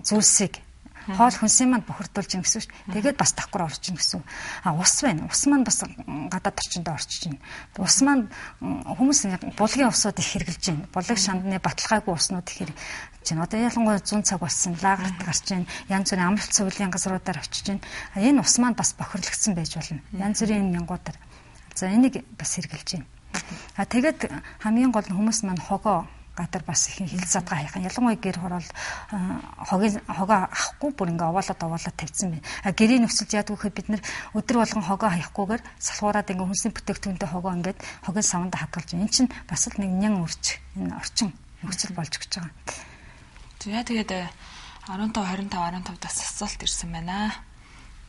зүйлсийг хоол хүнсийн маань бохирдуулж гин гэсэн шүү дээ. Тэгээд бас давхар орж гин гэсэн. Ус байна. Ус маань бас гадаад орчиндөө орчиж байна. Ус маань хүмүүс булгийн усууд их хэрглэж байна. Булаг шандны баталгаагүй уснууд их хэрглэж байна. Одоо ялангуяа 100 цаг болсон, лагерт гарч байна. Янз бүрийн амралт цувлын газруудаар очиж байна. Энэ ус маань бас бохирлогдсон байж болно. Янз бүрийн мянгуудаар. За энийг бас хэрглэж байна. Тэгээд хамгийн гол нь хүмүүс маань хогоо гадар бас их хил задгаа хайхан. Ялангуяа гэр хороол хогоо авахгүй бүр ингээ овоолоод тавьсан байна. Гэрийн нөхцөлд яадаг гэхэд бид нэр өдөр болгон хогоо хайхгүйгээр салхуураад ингээ хүнсний бүтээгдэхүүнтэй хогоо ингээд хогийн савнд хадгалж байна. Энд чинь бас л нэг нян үрж энэ орчин нөхцөл болж гэж байгаа.
Тэгээд 15 дас асуулт ирсэн байна.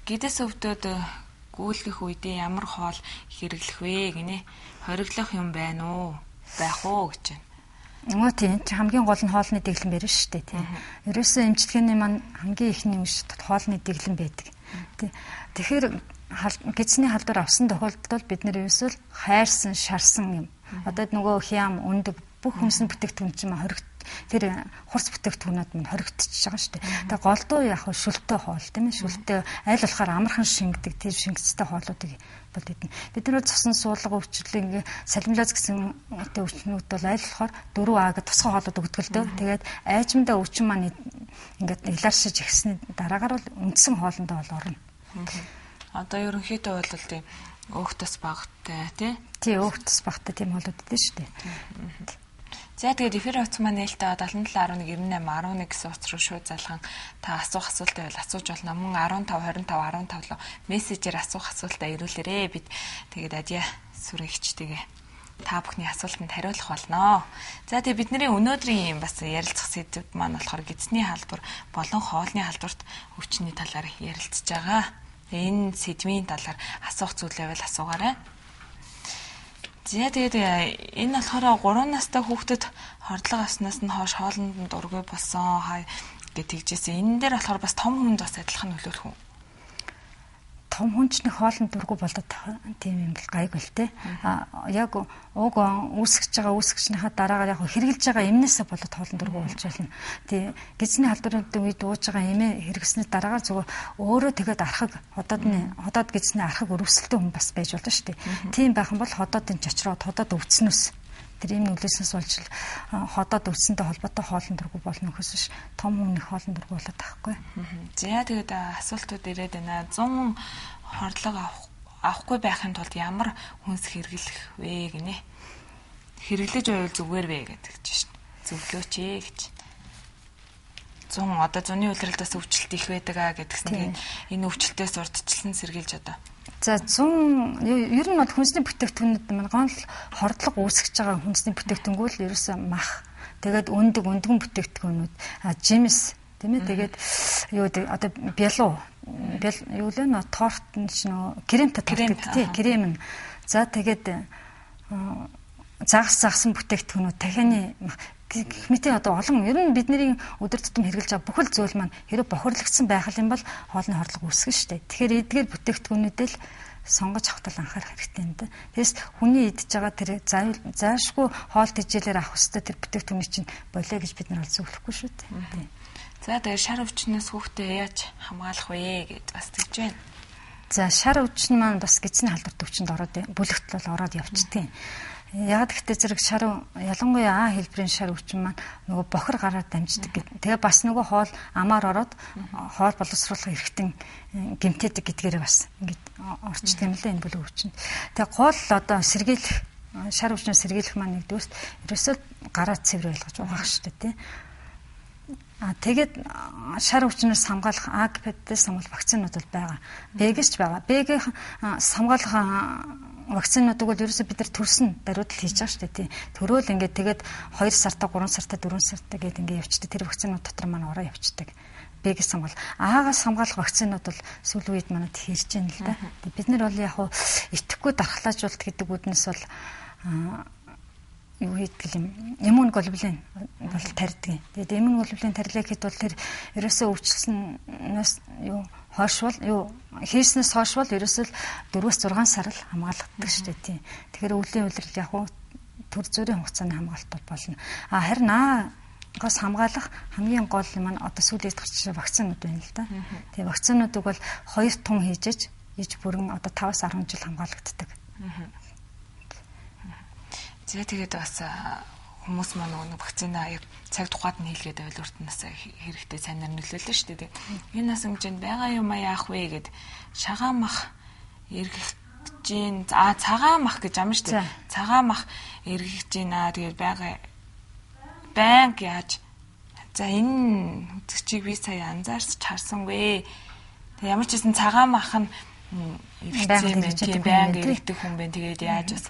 Гидээс өвдөд гүйлгэх үедээ ямар хоол хэрэглэх вэ гинэ? Хориглох юм байна уу? Байх уу гэж байна.
Тийм хамгийн гол нь хоолны дэглэм барьж штэ тийм. Ерөөсөө эмчилгээний маань хамгийн ихний үш хоолны дэглэм байдаг. Тэгэхээр гидсний халдвар авсан тохиолдолд бид нэр ерөөсөө хайрсан, шарсан юм. Одоо нөгөө хям, өндөг бүх хүнсний бүтээгдэхүүн чинь тэр хурц бүтээгдэхүүнүүд нь хоригдчихж байгаа шүү дээ. Тэгээ голдуу яг шүлтэй хоол тийм ээ. Шүлтэй аль болохоор амархан шингэдэг тэр шингэцтэй хоолуудыг бол эдэн. Бид нар цусан суулга өвчлөлийн салмилоз гэсэн өвчнүүд бол аль болохоор 4А гэх тусгай хоолууд өгдөг л дээ. Тэгээд айжмдаа өвчин маань ингээд иларшиж ихсний дараагаар бол үндсэн хоолндоо бол орно.
Одоо ерөнхийдөө бол тийм өөхтөс багтай
тий өөхтөс багтай тийм хоолууд дээ шүү дээ.
За тэгээд эфир утас маань нээлттэй 77119811 гэсэн утас руу шууд залхан та асуух асуулт байвал асууж болно. Мөн 15 25 15 мессежээр асуух асуултаа ирүүлээрэй. Бид тэгээд адья сүрэгчтэйгээ та бүхний асуултанд хариулах болно. За тэгээд бидний өнөөдрийн бас ярилцах сэдв маань болохоор гидсний халдвар болон хоолны халдварт өвчний талаар ярилцж байгаа. Энэ сэдвийн талаар асуух зүйл байвал асуугаарай. За тэгээд энэ болохоор 3 настай хүүхдэд хордлого авснаас нь хойш хоолнд дургүй болсон гэж тэгжсэн. Энэ дээр болохоор бас том хүнд бас адилхан нөлөөлөх үү? Том
хүн ч нэг хоолнд дургүй болоод тийм юм бол гайгүй л те. Яг уг үүсгэж байгаа үүсгчнийхаа дараагаар яг хэрэгжилж байгаа эмнээсээ болоод хоолнд дургүй болж байна. Тий гидсний халдварын үед дууж байгаа эмээ хэрэгснээс дараагаар зүгээр өөрөө тэгээд архаг ходоод гидсний архаг өрөвсөлтөө хүн бас байж болно шүү дээ. Тийм байх юм бол ходоодын чочроод ходоод өвцнөөс тэр юм нөлөөснөөс болж ходоод өвсөнтэй холбоотой хоолнд дургүй болно гэхээс биш том хүмүүний хоолнд дургүй болоод байхгүй.
За тэгээд асуултууд ирээд байна. 100 хордлого авахгүй байхын тулд ямар хүнс хэрэглэх вэ гинэ? Хэрэглэж байвал зүгээр вэ гэдэг чинь зөвлөөч ээ гэж. 100 одоо зуны улиралдаас өвчлөлт их байдаг гэдгсэн. Энэ өвчлөлтөөс урдчлан сэргийлж одоо.
За 100 ер нь бол хүнсний бүтээгдэхүүнүүд маань гол хордлого үүсгэж байгаа хүнсний бүтээгдэхүүнгүү л ерөөсөө мах. Тэгээд өндгөн бүтээгдэхүүнүүд жимс тийм ээ. Тэгээд юу одоо бялуу юу л нөө торт нөө кремтэй торт тий крем. За тэгээд загсан бүтээгдэхүүнүүд дахианы хэмээн одоо олон ер нь бидний өдөр тутам хэрэглэж байгаа бүхэл зүйл маань хэрэв бохирлогдсон байх юм бол хоолны хордлого үүсгэн штэ. Тэгэхээр эдгээр бүтээгдэхүүнүүдээ л сонгож авахтал анхаарах хэрэгтэй юм да. Тэгээс хүний идж байгаа тэр заашгүй хоол тэжээлээр авах хэрэгтэй тэр бүтээгдэхүүний чинь болоо гэж бид нар бол зөвлөхгүй шүү дээ.
За тэгээд шар өвчнөөс хүүхдээ яаж хамгаалах вэ гэж бас тэгж байна.
За шар өвчин маань бас гидсний халдварт өвчнөд ороод бүлэгт бол ороод явчихдаг. Яг гэхдээ зэрэг шар ялангуяа А хэлбэрийн шар өвчин маань нөгөө бохир гараад дамждаг гэдэг. Тэгээ бас нөгөө хоол амаар ороод хоол боловсруулах эрхтэн гэмтээдэг гэдгээрээ бас ингэж орчдөг юм л энэ бүлэг өвчин. Тэгээ гол одоо сэргийлэх шар өвчнөөс сэргийлэх маань нэгдүгээрт ерөөсөө гараа цэвэр байлгаж угаах шүү дээ тий. Тэгээд шар өвчнөөс хамгаалах АГ-ээс хамгаалах вакцинууд бол байгаа. Б-гээс ч байгаа. Б-г хамгаалах вакцинуудыг бол ерөөсөө бид нар төрсөн даруйдал хийж байгаа шүү дээ тий. Төрөөл ингээд тэгээд 2 сартаа 3 сартаа 4 сартаа гээд ингээд явчихдаг. Тэр вакцинууд дотор маань ороо явчихдаг. Б-гээс хамгаал. А-гаас хамгаалах вакцинууд бол сүүлийн үед манад хийж байна л да. Бид нар бол яг итгэхгүй дархлаажуулалт гэдэг үднэс бол юу хийдэг юм иммун глобулин бол тарьдаг. Тэгээд иммун глобулин тарилаа гэхэд бол тэр ерөөсөө өвчлснөөс юу хойшвол юу хийснээс хойшвол ерөөсөө 4-6 сар л хамгаалагддаг шүү дээ тийм. Тэгэхээр өвлийн улирал яг төр зүрийн хугацааны хамгаалалт болно. Харин гас хамгаалах хамгийн гол юм нь одоо сүүлд гарч байгаа вакцинууд байна л да. Тэгээ вакцинуудыг бол 2 тун хийж бүрэн одоо 5-10 жил хамгаалагддаг. Тэгээд бас хүмүүс маань нөгөө вакцина цаг тухайд нь хийлгээд байвал урд нас хэрэгтэй сайнаар нөлөөлнө шүү дээ. Энэ нас хэмжээнд байгаа юм яах вэ гэд шагаан мах эргэж гин цагаан мах гэж ам шүү дээ. Цагаан мах эргэж гинаа тэгээд байгаа банк яаж за энэ үзэгчийг би сая анзаарч харсангүй. Тэг ямар ч гэсэн цагаан мах нь эргэжсэн банк эргдэг хүн байна. Тэгээд яаж бас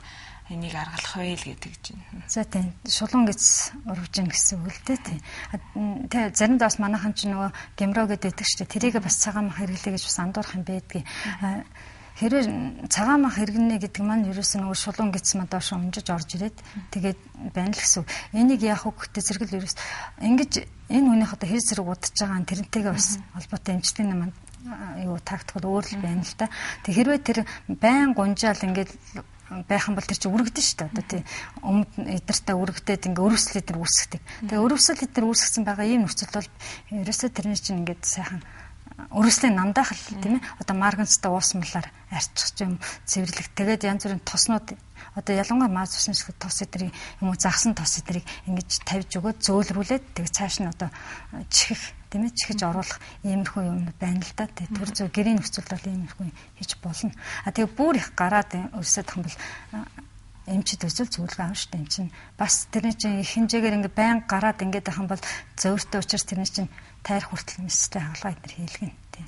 энийг аргалах вэ л гэдэг чинь. За тийм шулуун гэц урвж ийн гэсэн үг л дээ тийм. Тэгээ заримдаа бас манайхан ч нөгөө гемро гэдэг шүү дээ. Тэрийг бас цагаан мах хэрэглэе гэж бас андуурах юм байдгийг. Хэрвээ цагаан мах хэрэгнэ гэдэг маань ерөөсөө нөгөө шулуун гэц маа доош унжиж орж ирээд тэгээд байна л гэсэн. Энийг яах вэ гэхдээ зэрэг л ерөөс ингэж энэ хүнийх одоо хэл зэрэг удаж байгаа тэрнтэйгээ бас холбоотой эмчтэн юм юу тактикууд өөр л байна л да. Тэг хэрвээ тэр байн гунжаал ингээд байхан бол тэр чинь үргэлдэн шүү дээ. Одоо тий өмнөд эдэртээ үргэлдээд ингээ өрөвсөл эдэр үүсгдэг. Тэгээ өрөвсөл эдэр үүсгэсэн байгаа ийм нөхцөл бол ерөөсөө тэрний чинь ингээд сайхан өрөвслийн намдаах л тийм ээ. Одоо марганцтай уусмалаар арчих юм цэвэрлэг. Тэгээд янз бүрийн тоснууд одоо ялангуяа маз усын тос эдрийг юм уу загсан тос эдрийг ингэж тавьж өгөөд зөөлрүүлээд тэгээд цааш нь одоо чихэх тийм ээ чихэж оруулах иймэрхүү юм байна л да. Тэгээд төр зөө гэрийн нөхцөл бол иймэрхүү хийж болно. Тэгээд бүр их гараад өрсөд хам бол эмчид үзэл зөвлөгөө авах штэ юм чинь бас тэрний чинь их хэмжээгээр ингээ байн гараад ингээд ахын бол зөөртэй учраас тэрний чинь тайр хүртэл мэстэй хаалгаа эдэр хийлгэн тийм.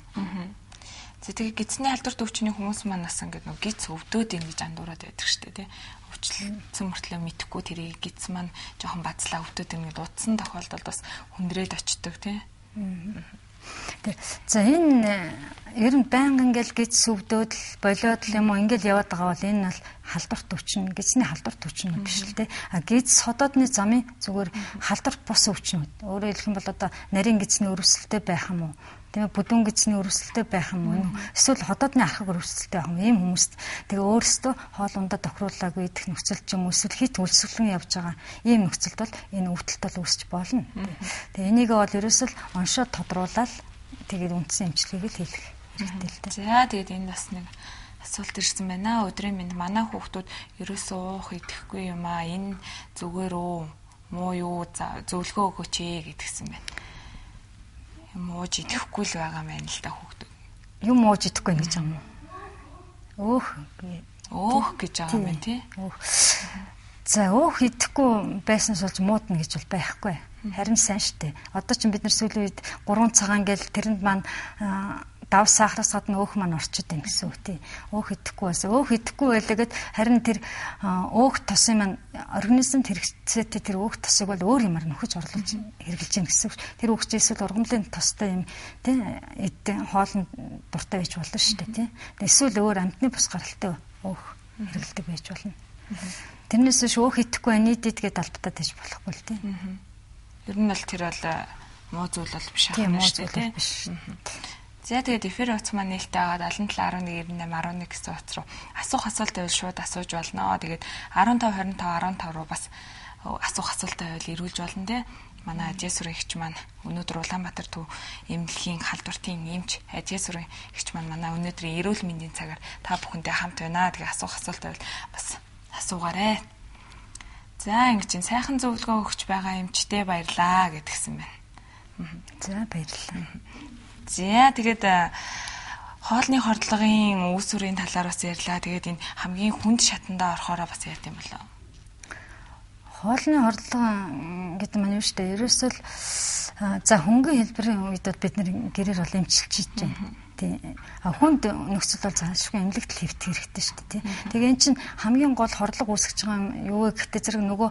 Тэгээ гидсний халдварт өвчний хүмүүс маань бас ингээд нэг гидс өвдөөд ийн гэж андуураад байдаг штэ тий. Өвчлөлцөн мөртлөө мэдхгүй тэрийг гидс маань жоохон бацлаа өвдөөд ийн гэж дуудсан тохиолдолд бас хүндрээд очдөг тий. За энэ ер нь байнга ингээл гидс өвдөөд л болоод л юм уу ингээл яваад байгаа бол энэ бол халдварт өвчин гидсний халдварт өвчин биш л тий. Гидс ходоодны замын зүгээр халдварт бус өвчин. Өөрөөр хэлэх юм бол одоо нарийн гидсний өрөвсөлтэй байх юм уу? Тэгээ бүдүүн гидсний өрөвсөлтэй байх юм уу? Эсвэл ходоодны архаг өрөвсөлтэй байх юм ийм хүмүүст тэгээ өөрсдөө хоол ундаа тохируулаагүй идэх нөхцөл ч юм уу эсвэл хит үлсгэлэн явж байгаа ийм нөхцөлд бол энэ өвдөлт бол үүсч болно. Тэгээ энийг бол ерөөсөл оншоод тодруулаад тэгээд үндсэн эмчилгээг л хийх хэрэгтэй л дээ. За тэгээд энэ бас нэг асуулт ирсэн байна. Өдрийн минь манай хүүхдүүд ерөөсөө уух идэхгүй юм аа. Энэ зүгээр үү? Муу юу? Зөвлөгөө өгөөч ээ гэдгсэн байна. Мууж идэхгүй л байгаа юм байна л да хүүхдүүд. Юм мууж идэхгүй гэж юм уу? Өөх гэж байгаа юм байна тий. За өөх идэхгүй байснаас болж муудна гэж бол байхгүй. Харин сайн штэ. Одоо ч бид нар сүүлийн үед 3 цагаан гэл тэрэнд маань дав сахараас гадна өөх маань орчод юм гэсэн үг тий. Өөх идэхгүй байсан. Өөх идэхгүй байлгаад харин тэр өөх тосын маань организмд хэрэгцээтэй тэр өөх тосыг бол өөр юмар нөхөж орлуулж хэрэгжилж гин гэсэн үг. Тэр өөх чинь эсвэл ургамлын тостой юм тий эдэн хоолнд дуртай байж болно шүү дээ тий. Эсвэл өөр амтны бус гаралтай өөх хэрэгэлдэг байж болно. Тэрнээс ш өөх идэхгүй анидид гэдэг албатад байж болохгүй л тий. Ер нь бол тэр бол муу зүйл бол биш ахна шүү дээ тий. За тэгээд эфир утас маань нээлттэй аваад 77119811 гэсэн утас руу асуух асуулт байвал шууд асууж болно. Тэгээд 15 25 15 руу бас асуух асуулт байвал ирүүлж болно те. Манай Ажээсүрэн эгч маань өнөөдөр Улаанбаатар төв эмнэлгийн халдвартын эмч Ажээсүрэн эгч маань манай өнөөдрийн эрүүл мэндийн цагаар та бүхэндээ хамт байна. Тэгээд асуух асуулт байвал бас асуугаарай. За ингэ чинь сайхан зөвлөгөө өгч байгаа эмчтэй баярлаа гэдгсэн байна. За баярлалаа. За тэгээд хоолны хордлогын үүсвэрийн талаар бас ярьлаа. Тэгээд энэ хамгийн хүнд шатандаа орохоороо бас яат юм болоо. Хоолны хорлого гэдэг маань юу шүү дээ. Ерөөсөө л за хөнгөн хэлбэрийн үед бид нэр гэрээр бол эмчилж хийж байна. Тий. Хүнд нөхцөл бол заашгүй эмнэлэгт хэвтэх хэрэгтэй шүү дээ. Тэгээ эн чинь хамгийн гол хорлого үүсгэж байгаа юм юу гэхдээ зэрэг нөгөө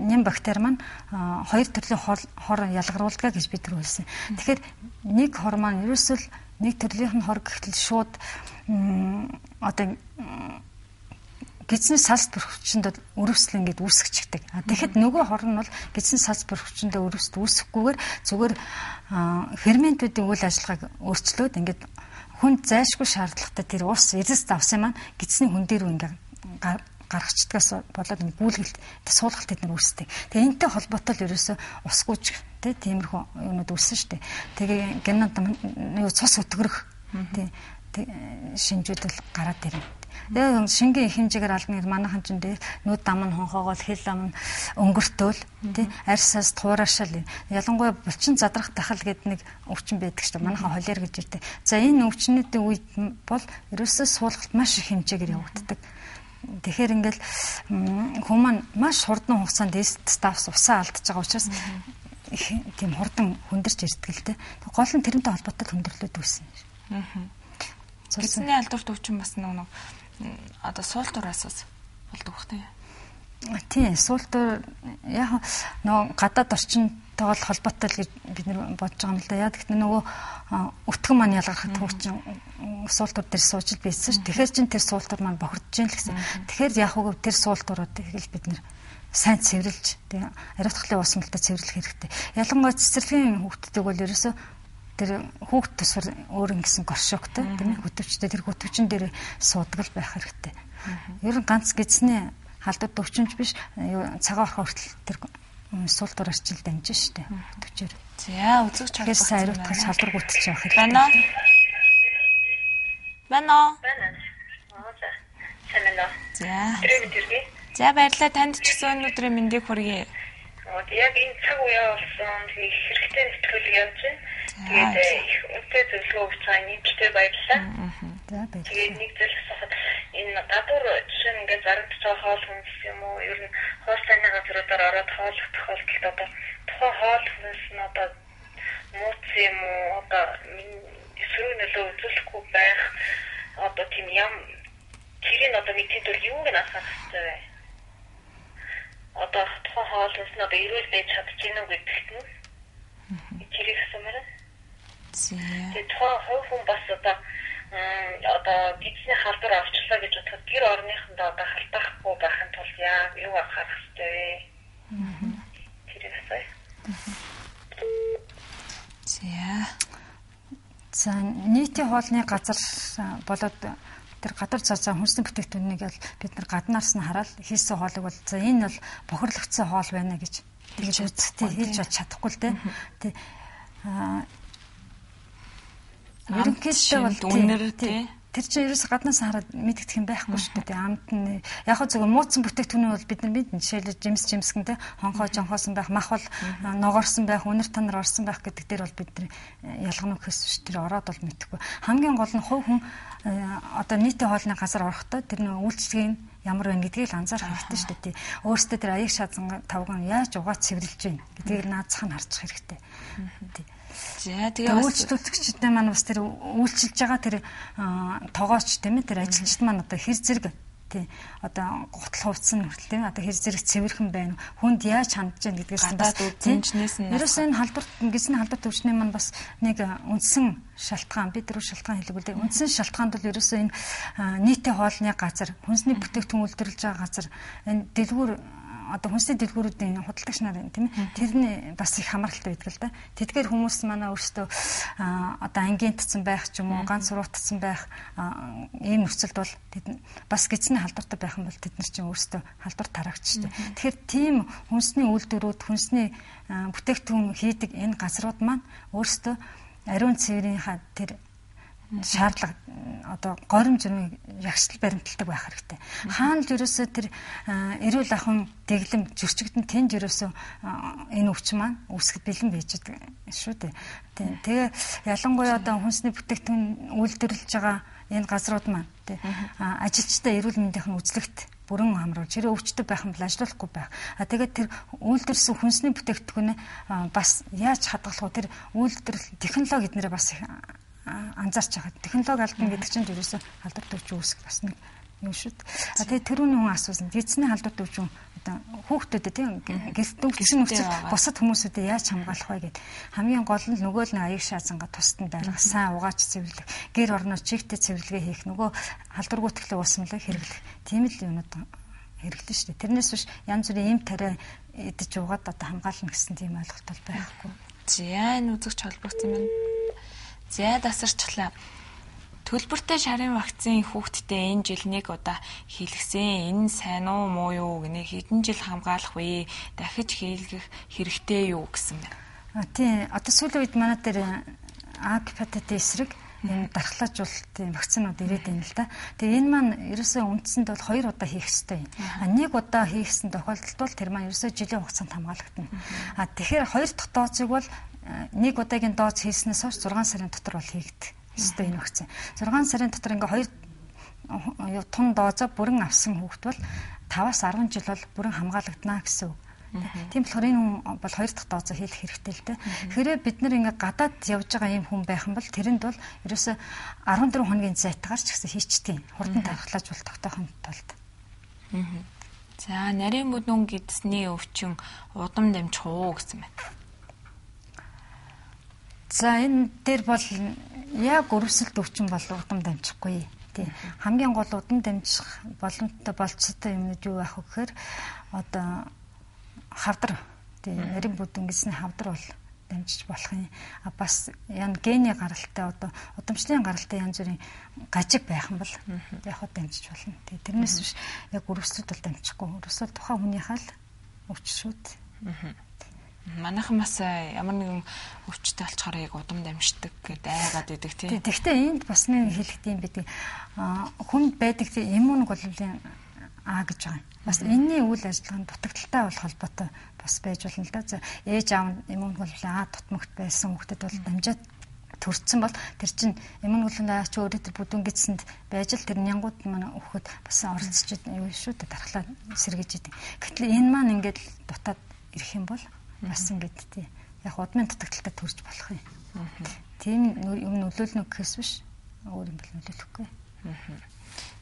ням бактери маань хоёр төрлийн хор ялгаруулдаг гэж бид нар хэлсэн. Тэгэхээр нэг хор маань ерөөсөө л нэг төрлийн хор гэхтэл шууд одоо гидсний салс бүрхвчэнд өрөвсөл ингээд үүсгэждэг. Тэгэхэд нөгөө хор нь бол гидсний салс бүрхвчэнд өрөвсөл үүсэхгүйгээр зүгээр ферментүүдийн үйл ажиллагааг өөрчлөөд ингээд хүнд зайлшгүй шаардлагатай тэр ус эзэс давсан маань гидсний хүн дээр ингээд гаргацдгаас болоод ингээд гүйлгэлт суулгалт тэд нар үүсдэг. Тэгээ энэтэй холбоотой л ерөөсөө усгүйч тиймэрхүү юмуд үүссэн шүү дээ. Тэгээ генод юу цус өтгөрөх шинжүүд л гараад ирнэ. Тэгээ шингийн их хэмжээгээр алдна гэж манайхан ч энэ нүд дам нь хонхоогоол хэл ам нь өнгөртөөл тий арьсаас туурашаал ялангуяа булчин задрах тахал гэдэг нэг өвчин байдаг шүү дээ манайхан холер гэж ирдэг. За энэ өвчнүүдийн үед бол ерөөсөө суулгалт маш их хэмжээгээр явагддаг. Тэгэхээр ингээл хүмүүс маш хурдан хугацаанд стафс усаа алдчихж байгаа учраас тийм хурдан хүндэрч ирдэг л дээ. Гол нь тэрнтэй холбоотой хүндрэлүүд үүснэ.
Гидсний алдуурт өвчин бас нэг одоо суултуураас болдог хэ.
Тийм, суултуур яг нөгөө гадаад орчинтой холбоотой л гэж бид нэр бодож байгаа юм л да. Яг гэхдээ нөгөө өтгөн маань ялгархад өвчин суултуур дээр сууж байсан ш. Тэгэхээр чин тэр суултуур маань бохирдож юм л гэсэн. Тэгэхээр яг уу тэр суултуурууд их бид нэр сайн цэвэрлж тийм ариутгахлын ус мэлтэй цэвэрлэх хэрэгтэй. Ялангуяа цэцэрлэгийн хүүхдүүдийг бол ерөөсөө тэр хүүхд тусвар өөр ингэсэн горшоктой тийм хөтөвчтэй тэр хөтөвчин дээр суудаг л байх хэрэгтэй. Ер нь ганц гидсний халдвар төвчмж биш цагаан орох хүртэл тэр суултуур арчил дамжин штэ хөтөвчээр.
За үзэгч
харах сайн ариутгах халдвар гүтчих явах хэрэгтэй.
Байна.
За.
За баярлалаа танд ч гэсэн өнөөдрийн мэндийг хүргэе.
Яг энэ цаг үеэ болсон хэрэгтэй нэтгүүлэг явж байна. Тэгээд их үнэтэй зөвлөгөө өгч байгаа нэмжтэй баярлалаа.
За баярлалаа.
Тэгээд нэг зүйл асуухад энэ гадуур жишээ нь ингээд зарагдж байгаа хоол хүнс юм уу? Ер нь хоол таны газруудаар ороод хооллох тохиолдолд одоо тухайн хоол хүнс нь одоо мууц юм уу? Одоо эсрэг нөлөө үзүүлэхгүй байх одоо тийм ям тэрийг одоо мэдээд бол юуг нь асах хэрэгтэй вэ? Одоо тухайн хоол хүнс нь одоо эрүүл байж чадчихна уу гэдэгт нь тэрийг асуумаар. Тэгээд тухайн хүн бас одоо гидсний халдвар авчлаа гэж бодоход гэр орныхондоо одоо халтахгүй байхын тулд юу анхаарах хэрэгтэй вэ? Тэрийг асууя.
За нийтийн хоолны газар болоод тэр гадар цаацаа хүнсний бүтээгдэхүүнийг бол бид нар гаднаас нь хараад хийсэн хоолыг бол за энэ бол бохирлогдсон хоол байна гэж тэгж үзтээ хийж чадахгүй л дээ. Ерөнхийдөө бол үнэр тий. Тэр чинь ерөөс гаднаас хараад мэдэгдэх юм байхгүй шүү дээ. Амт нь яг хөө зөв мууцсан бүтээгдэхүүний бол бид нар мэднэ. Жишээлбэл жимсгэн те хонхоо жонхоосон байх, мах бол ногоорсон байх, үнэр танаар орсон байх гэдэг дээр бол бид нар ялгана өгөхөөс шүү. Тэр ороод бол мэдэхгүй. Хамгийн гол нь хувь хүн одоо нийтийн хоолны газар орохдоо тэр нэг үйлчлэгийг ямар байна гэдгийг л анзаарах хэрэгтэй шүү дээ. Өөрөөсөө тэр аяг шаазан тавган яаж угаа цэвэрлж байна гэдгийг наацхан харчих хэрэгтэй.
За тэгээ
үйлчлүүлэгчдээ маань бас тэр үйлчилж байгаа тэр тоогооч тийм ээ тэр ажилчид маань одоо хэр зэрэг тий одоо гутал хувцсан хүртэл тийм одоо хэр зэрэг цэвэрхэн байна хүнд яаж хандж байна гэдгээс нь бас тэнчнээс нь ерөөсөө энэ халдварт гисний халдвар төвчний маань бас нэг үндсэн шалтгаан бид дөрөв шалтгаан хэлбэл үндсэн шалтгаанд бол ерөөсөө энэ нийтийн хоолны газар хүнсний бүтээгдэхүүн үйлдвэрлэж байгаа газар энэ дэлгүүр одоо хүнсний дэлгүүрүүдийн худалдагч нар тийм ээ тэрний бас их хамааралтай байдаг л да. Тэдгээр хүмүүс манай өөрсдөө одоо ангиентцсан байх ч юм уу ганц суруутцсан байх ийм нөхцөлд бол бас гидсний халдвартай байх юм бол тэд нар чинь өөрсдөө халдвар тараагчтэй. Тэгэхээр тийм хүнсний үйлдвэрүүд хүнсний бүтээгдэхүүн хийдэг энэ газрууд маань өөрсдөө ариун цэврийнхаа тэр шаардлага одоо горим жирмийг ягштал баримталдаг байх хэрэгтэй. Хаана л ерөөсөө тэр эрүүл ахуйн дэглэм зөрчигдөн тэнд ерөөсөө энэ өвчин маань үүсгэж бэлэн байж байгаа шүү дээ. Тэгээ ялангуяа одоо хүнсний бүтээгдэхүүн үйлдвэрлэж байгаа энэ газрууд маань тий ажилчдаа эрүүл мэндийнх нь үзлэгт бүрэн хамруулж хэрэг өвчтөд байх юм бол ажиллахгүй байх. Тэгээд тэр үйлдвэрсэн хүнсний бүтээгдэхүүнээ бас яаж хадгалах вэ? Тэр үйлдвэрлэл технологи эднэрээ бас анзаарч байгаа. Технологи алдна гэдэг чинь ерөөсөө халдвар төвч үүсэх бас нэг юм шүү дээ. Тэгээд тэрүүний хүн асуусан. Эзний халдвар төвч одоо хүүхдүүдэд тийм гэрт өвчин нөхцөл бусад хүмүүсүүдэд яаж хамгаалах вэ гэд хамгийн гол нь нөгөө л нэг аяг шаазанга тусдан байлгах, сайн угааж цэвэрлэх, гэр орноо чигтэй цэвэрлэгээ хийх, нөгөө халдваргүйтгэлийн уусмлыг хэрэглэх. Тийм л юмуд хэрэглэн шүү дээ. Тэрнээс биш янз бүрийн эм тариа идэж угаад одоо хамгаална гэсэн тийм ойлголт бол байхгүй.
За энэ үзэгч холбогдсон байна. За дасарчлаа. Төлбөртэй шарын вакцины хүүхдтэй энэ жил нэг удаа хийлгсэн. Энэ сайн уу муу юу гэнэ хэдэн жил хамгаалах вэ? Дахиж хийлгэх хэрэгтэй юу гэсэн байна.
Тийм. Одоо сүүлийн үед манай дээр А гепатит эсрэг энэ дархлаажуулалтын вакцинууд ирээд байна л да. Тэгээ энэ маань ерөөсөө үндсэнд бол 2 удаа хийх ёстой юм. Нэг удаа хийсэн тохиолдолд бол тэр маань ерөөсөө жилийн хугацаанд хамгаалагдана. Тэгэхээр 2 дахь дозыг бол нэг удаагийн дооз хийснээс хойш 6 сарын дотор бол хийгдэх ёстой энэ вакцин. 6 сарын дотор ингээ 2 тун доозоо бүрэн авсан хүүхэд бол 5-аас 10 жил бол бүрэн хамгаалагдана гэсэн үг. Тийм болохоор энэ хүн бол 2 дахь дозоо хийх хэрэгтэй л дээ. Тэгэхээр бид нар ингээ гадаад явж байгаа юм хүн байх юм бол тэрэнд бол ерөөсө 14 хоногийн зайтгаар ч гэсэн хийчтiin. Хурдан тархлаажуулалт тогтоохын тулд.
За нарийн бүдүүн гидсний өвчин удам дамжих уу гэсэн байна.
За энэ дээр бол яг өрөвсөлт өвчин бол удам дамжихгүй. Тийм. Хамгийн гол удам дамжих боломжтой болцоотой юмнууд юу байх вэ гэхээр одоо хавдар тийм нарийн бүдүүн гисний хавдар бол дамжиж болох юм. Бас ян гений гаралтай одоо удамшлын гаралтай янз бүрийн гажиг байх юм бол яг хөө дамжиж болно. Тэгээ тэрнээс биш яг өрөвсөлт бол дамжихгүй. Өрөвсөлт тухайн хүнийхээ л өвчин шүү дээ.
Манайхан бас ямар нэгэн өвчтэй болчоор яг удам дамждаг гэдэг айгаад идэг тийм.
Тэгэхдээ энд бас нэг хэлэхдээ юм байдаг. Хүнд байдаг иммун глобулин А гэж байгаа юм. Бас энэний үйл ажиллагаанд дутагдaltaй болох холбоотой бас байж болно л да. За ээж аав иммун глобулин А дутмагт байсан хүүхдэд бол дамжаад төрсөн бол тэр чинь иммун глобулин А ч өөрөө тэр бүдүүн гидсэнд байж л тэр нянгууд маань өгөхөд бас оролцож юу шүү дээ дархлаа сэргэж идэг. Гэтэл энэ маань ингээд дутаад ирэх юм бол бас ингээд тий яг удмын дутагдaltaй төрж болох юм. Тийм юм нөлөөлнө гэхээс биш өөр юм бол нөлөөлөхгүй.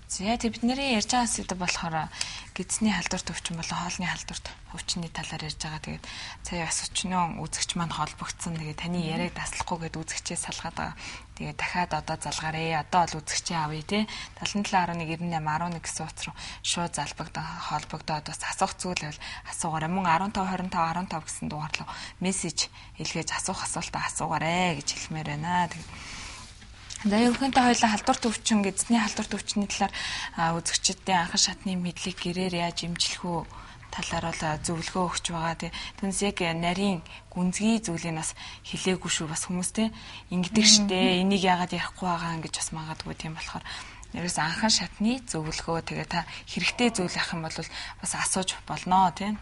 За тэг бидний ярьж байгаа сэдв болохоор гидсний халдварт өвчин болон хоолны халдварт өвчний талаар ярьж байгаа. Тэгээд сая бас өчнөө үзэгч маань холбогдсон. Тэгээд таны яриаг таслахгүй гэд үзэгчээ салгаад байгаа. Тэгээд дахиад одоо залгаарэ. Одоо бол үзэгчээ авъя те. 77.19811 гэсэн утас руу шууд холбогдоод бас асуух зүйл бол асуугаарай. Мөн 15 25 15 гэсэн дугаар руу мессеж илгээж асуух асуултаа асуугаарэ гэж хэлмээр байна. За ерөнхийдөө хоёулаа халдварт өвчин гэдсний халдварт өвчний талаар үзэгчдийн анхан шатны мэдлэг гэрээр яаж имжлэх үү талаар бол зөвлөгөө өгч байгаа. Түүнээс яг нарийн гүнзгий зүйлийг бас хэлээгүй шүү бас хүмүүстэй ингэдэг штэ энийг яагаад ярихгүй байгаа ингэж бас магадгүй тийм болохоор ерөөс анхан шатны зөвлөгөө тэгээ та хэрэгтэй зүйл ах юм бол бас асууж болно тийм.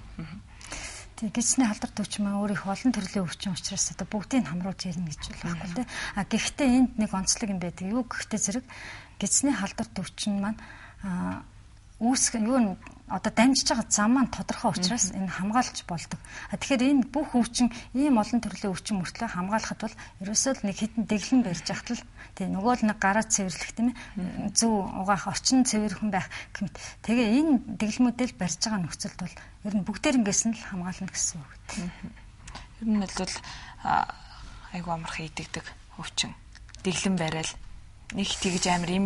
Тэг гидсний халдварт өвчин маань өөр их олон төрлийн өвчин учраас одоо бүгдийг хамруулж ярина гэж байхгүй тийм. Гэхдээ энд нэг онцлог юм байдаг. Юу гэхдээ зэрэг гидсний халдварт өвчин маань үүсэх юу одоо дамжиж байгаа зам маань тодорхой учраас энэ хамгаалж болдог. Тэгэхээр энэ бүх өвчин ийм олон төрлийн өвчин мөртлөө хамгаалахад бол ерөөсөө л нэг хідэн дэглэн барьж яхад л тий нөгөө л нэг гараа цэвэрлэх тийм ээ зөв угаах орчин цэвэрхэн байх гэмт. Тэгээ энэ дэглэмүүдэл барьж байгаа нөхцөлд бол ер нь бүгдээрнгээс нь л хамгаална гэсэн үг.
Ер нь бол айгу амархан идэгдэг өвчин. Дэглэн барайл нэг тэгж амар юм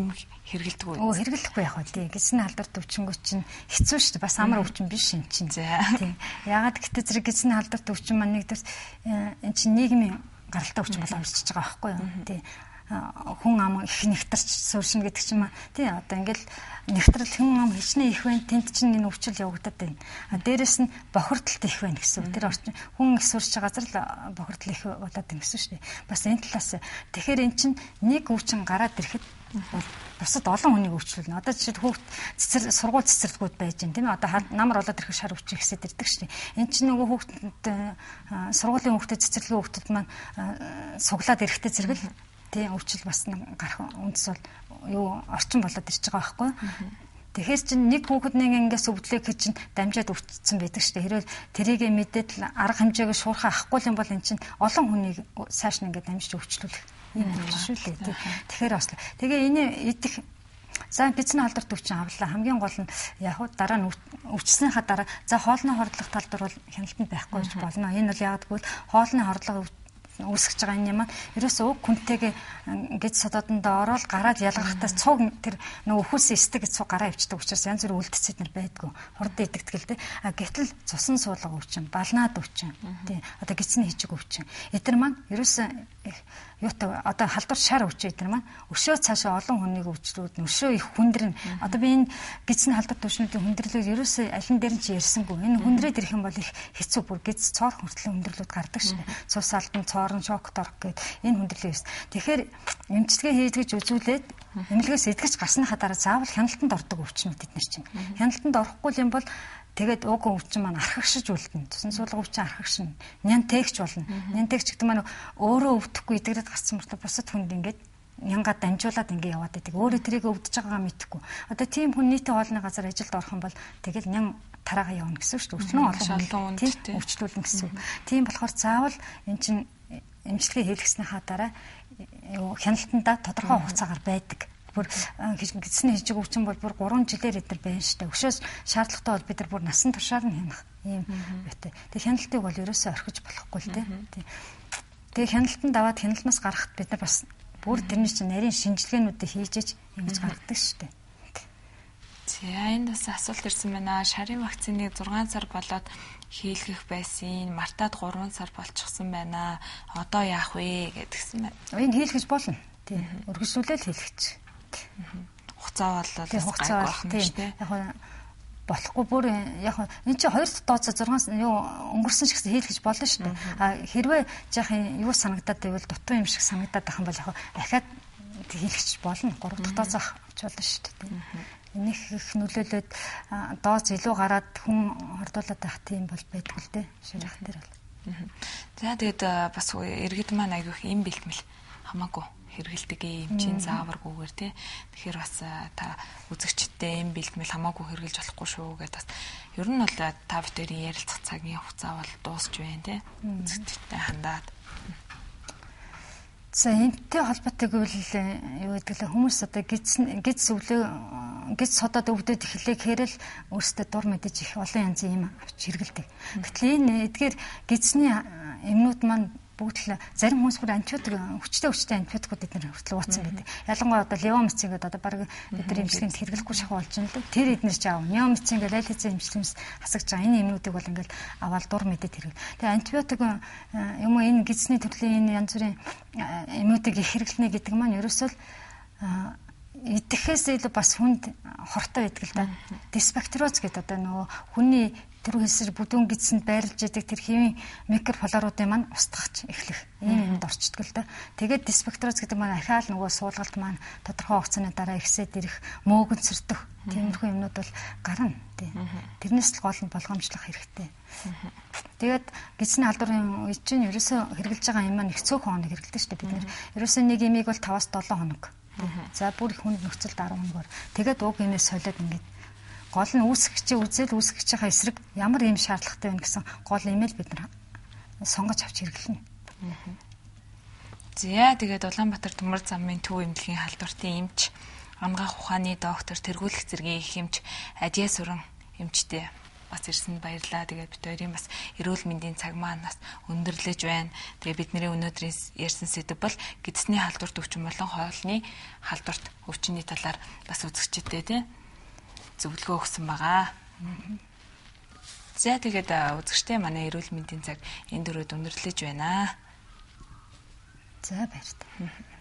хэрэгэлдэг үү?
Хэрэглэхгүй яг үү. Гидсний халдварт өвчнгөө чинь хэцүү шүү дээ. Бас амар өвчин биш юм чинь. Тийм. Ягаад гэвэл зэрэг гидсний халдварт өвчин маань нэгдүгээр энэ чинь нийгмийн гаралтай өвчин болоо ирчихэж байгаа байхгүй юу? Тийм. Хүн ам их нэгтарч сууршина гэдэг чинь тий одоо ингээл нэгтрэл хүн ам хичнээн их байна тэнд чинь энэ өвчл явагдаад байна. Дээрэс нь бохирдолт их байна гэсэн. Тэр орчин хүн их суурч газар л бохирдол их болоод байна гэсэн шүү дээ. Бас энэ талаас тэгэхээр эн чинь нэг өвчин гараад ирэхэд бусад олон хүнийг өвчлүүлнэ. Одоо жишээд хүүхд цэцэр сургууль цэцэрлэгүүд байж байна тийм ээ. Одоо намар болоод ирэх шар өвчин гэсэд ирдэг шүү дээ. Эн чинь нөгөө хүүхдэд сургуулийн хүүхдэд цэцэрлэгийн хүүхдэд маань суглаад ирэхтэй зэрэг л тийм өвчл бас гарах үндэс бол юу орчин болоод ирж байгаа байхгүй. Тэгэхээр чинь нэг хүүхэд нэг ингээс өвдлөө гэж чинь дамжаад өвчтсөн байдаг шүү дээ. Хэрвээ тэрийг мэдээд л арга хэмжээгээ шуурхаа авахгүй юм бол эн чинь олон хүнийг цааш нь ингээд дамжиж өвчлүүлэх юм байна шүү дээ. Тэгэхээр бас тэгээ энийг идэх за гидсний халдварт өвчин авлаа. Хамгийн гол нь яг хуу дараа нь өвчснийхаа дараа за хоолны хордлох талбар бол хяналтанд байхгүй гэж болно. Энэ бол яг тэгвэл хоолны хордлого үүсгэж байгаа юм маань ерөөсөө уг хүнтэйгээ гидс содоодонд ороод гараад ялгахтаа цуг тэр нөгөө өхөөс эсдэг гэж цуг гараа ивчдэг учраас янз бүрийн үлдцэд нар байдгүй. Хурд идэгтгэл тэ. Гэтэл цусан суулга өвчин, балнаад өвчин тий. Одоо гидсний хижиг өвчин. Эдгээр маань ерөөсөө юутай одоо халдвар шар өвчин эдгээр маань өшөө цаашаа олон хүнийг өвчлүүд өшөө их хүндрэн одоо би энэ гидсний халдвар төвшнүүдийн хүндрэлүүд ерөөсөө алин дээр нь ч ярьсангүй. Энэ хүндрээд ирэх юм бол их хэцүү бүр гидс цоор хүртэл хүндрэлүүд гардаг шээ. Цус алдан цоорон шокт орох гээд энэ хүндрэлээ юус. Тэгэхээр эмчилгээ хийдгэж үзүүлээд эмнэлгээс эдгэж гарсныхаа дараа заавал хяналтанд ордог өвчнүүд эднэр чинь. Хяналтанд орохгүй юм бол тэгээд уг өвчин маань архагшиж үлдэнэ. Тусан суулга өвчин архагшин. Нянтэгч болно. Нянтэгч гэдэг маань өөрөө өвдөхгүй идэгрээд гарсан мөртөө бусад хүнд ингээд нянга дамжуулаад ингээд яваад байдаг. Өөрөө тэрийг өвдөж байгаагаа мэдэхгүй. Одоо тийм хүн нийтийн хоолны газар ажилд орох юм бол тэгэл нян тараага явна гэсэн шүү дээ. Өчнөө олон хүн өвчлүүлнэ гэсэн. Тийм болохоор заавал эн чинь эмчилгээ хийлгэснийхаа дараа хяналтандаа тодорхой хугацаагаар байдаг. Бүр гидсний хижиг өвчин бол бүр 3 жилээр эдэр байна штэ. Өшөөс шаардлагатай бол бид нар бүр насан туршаар нь хянах юм үүтэй. Тэгээ хяналтыг бол ерөөсөө орхиж болохгүй л тий. Тэгээ хяналтанд аваад хяналтнаас гарахад бид нар бас бүр тэрний чинь нарийн шинжилгээнүүдийг хийж ингэж гаргадаг штэ.
За энд бас асуулт ирсэн байна. Шарын вакциныг 6 сар болоод хийлгэх байсан. Мартаад 3 сар болчихсон байна. Одоо яах вэ гэдгсэн байна.
Энэ хийлгэж болно. Тий. Өргөжлүүлэл хийлгэж.
Хугацаа бол гайгүй байна шүү дээ.
Яг болохгүй бүр яг энэ чи 2 дооцоо 6 өнгөрсөн ч гэсэн хийлгэж болно шүү дээ. Хэрвээ жаахан юу санагдаад байвал дутуу юм шиг санагдаад байх юм бол яг дахиад хийлгэж болно. 3 дахь дооцоо авч болно шүү дээ. Энийг их нөлөөлөд дооц илүү гараад хүн хордуулаад байх тийм бол байдгүй л дээ. Ширах дээр бол.
За тэгээд бас иргэд маань аягүйх юм бэлтмэл хамаагүй хэрэгэлдэг эмчийн зааваргүйгээр тий. Тэгэхээр бас та үзэгчтэй юм бэлтмэл хамаагүй хэрэгжилж болохгүй шүү гэдээ бас ер нь бол та бүхэн ярилцах цагийн хугацаа бол дуусч байна тий. Үзэгчтэй хандаад.
За энэтэй холбоотой гэвэл юу гэдэг л хүмүүс одоо гидс содод өвдөд эхлэхээр л өөрсдөө дур мэдэж их олон янзын юм авч хэрэгэлдэг. Гэтэл энэ эдгээр гидсний эмнүүд маань бүгд л зарим хүмүүс бүр антибиотик хүчтэй антибиотикууд эдгээр хүртэл ууцсан байдаг. Ялангуяа одоо левомицин гэдэг одоо баг бидний эмчилгээнд хэрэглэхгүй шахуу болж байна л. Тэр эднэр ч аав. Неомицин гэдэг аль хэзээ эмчилгээс хасагч байгаа. Энэ эмнүүдийг бол ингээл аваад дур мэдээд хэрэглэв. Тэгээ антибиотик юм уу энэ гидсний төрлийн энэ янз бүрийн эмнүүдийг их хэрэглэнэ гэдэг маань ерөөсөө идэхээс илүү бас хүнд хортой байдаг л да. Дисбактериоз гэдэг одоо нөгөө хүний тэр хэсэр бүдүүн гидсэнд байрлаж идэг тэр хэвийн микрофлоруудын маань устгахч эхлэх ийм юмд орчдөг л да. Тэгээд дисбактериоз гэдэг маань ахаал нөгөө суулгалт маань тодорхой хугацааны дараа ихсээд ирэх, мөөгөн цэрдэх тиймэрхүү юмнууд бол гарна тий. Тэрнээс л гол нь болгоомжлох хэрэгтэй. Тэгээд гидсний халдварын үед чинь ерөөсөө хэрэгжилж байгаа юм маань их цөөхөн хоног хэрэгэлдэг шүү дээ. Бид нэр ерөөсөө нэг имийг бол 5-7 хоног. За бүр их хүнд нөхцөлд 10 хоногор. Тэгээд уг имээс солиод ингээд гол нь үүсгэгчээ үзэл үүсгэгчийнхаа эсрэг ямар ийм шаардлагатай байна гэсэн гол имэйл бид нар сонгож авч хэрэглэнэ.
За тэгээд Улаанбаатар Төмөр замын төв эмнэлгийн халдвартын эмч, амгаах ухааны доктор, тэргүүлэх зэргийн их эмч Адьяа Сүрэн эмчтэй бас ирсэнд баярлалаа. Тэгээд бид хоёрын бас эрүүл мэндийн цаг маань бас өндөрлөж байна. Тэгээд бидний өнөөдрийн ярьсан сэдэв бол гидсний халдварт өвчин болон хоолны халдварт өвчний талаар бас үзэгчтэй тий зөвлөгөө өгсөн байгаа. За тэгээд үзэгчтэй манай эрүүл мэндийн цаг энэ дөрөв өндөрлөж байна.
За баярлалаа.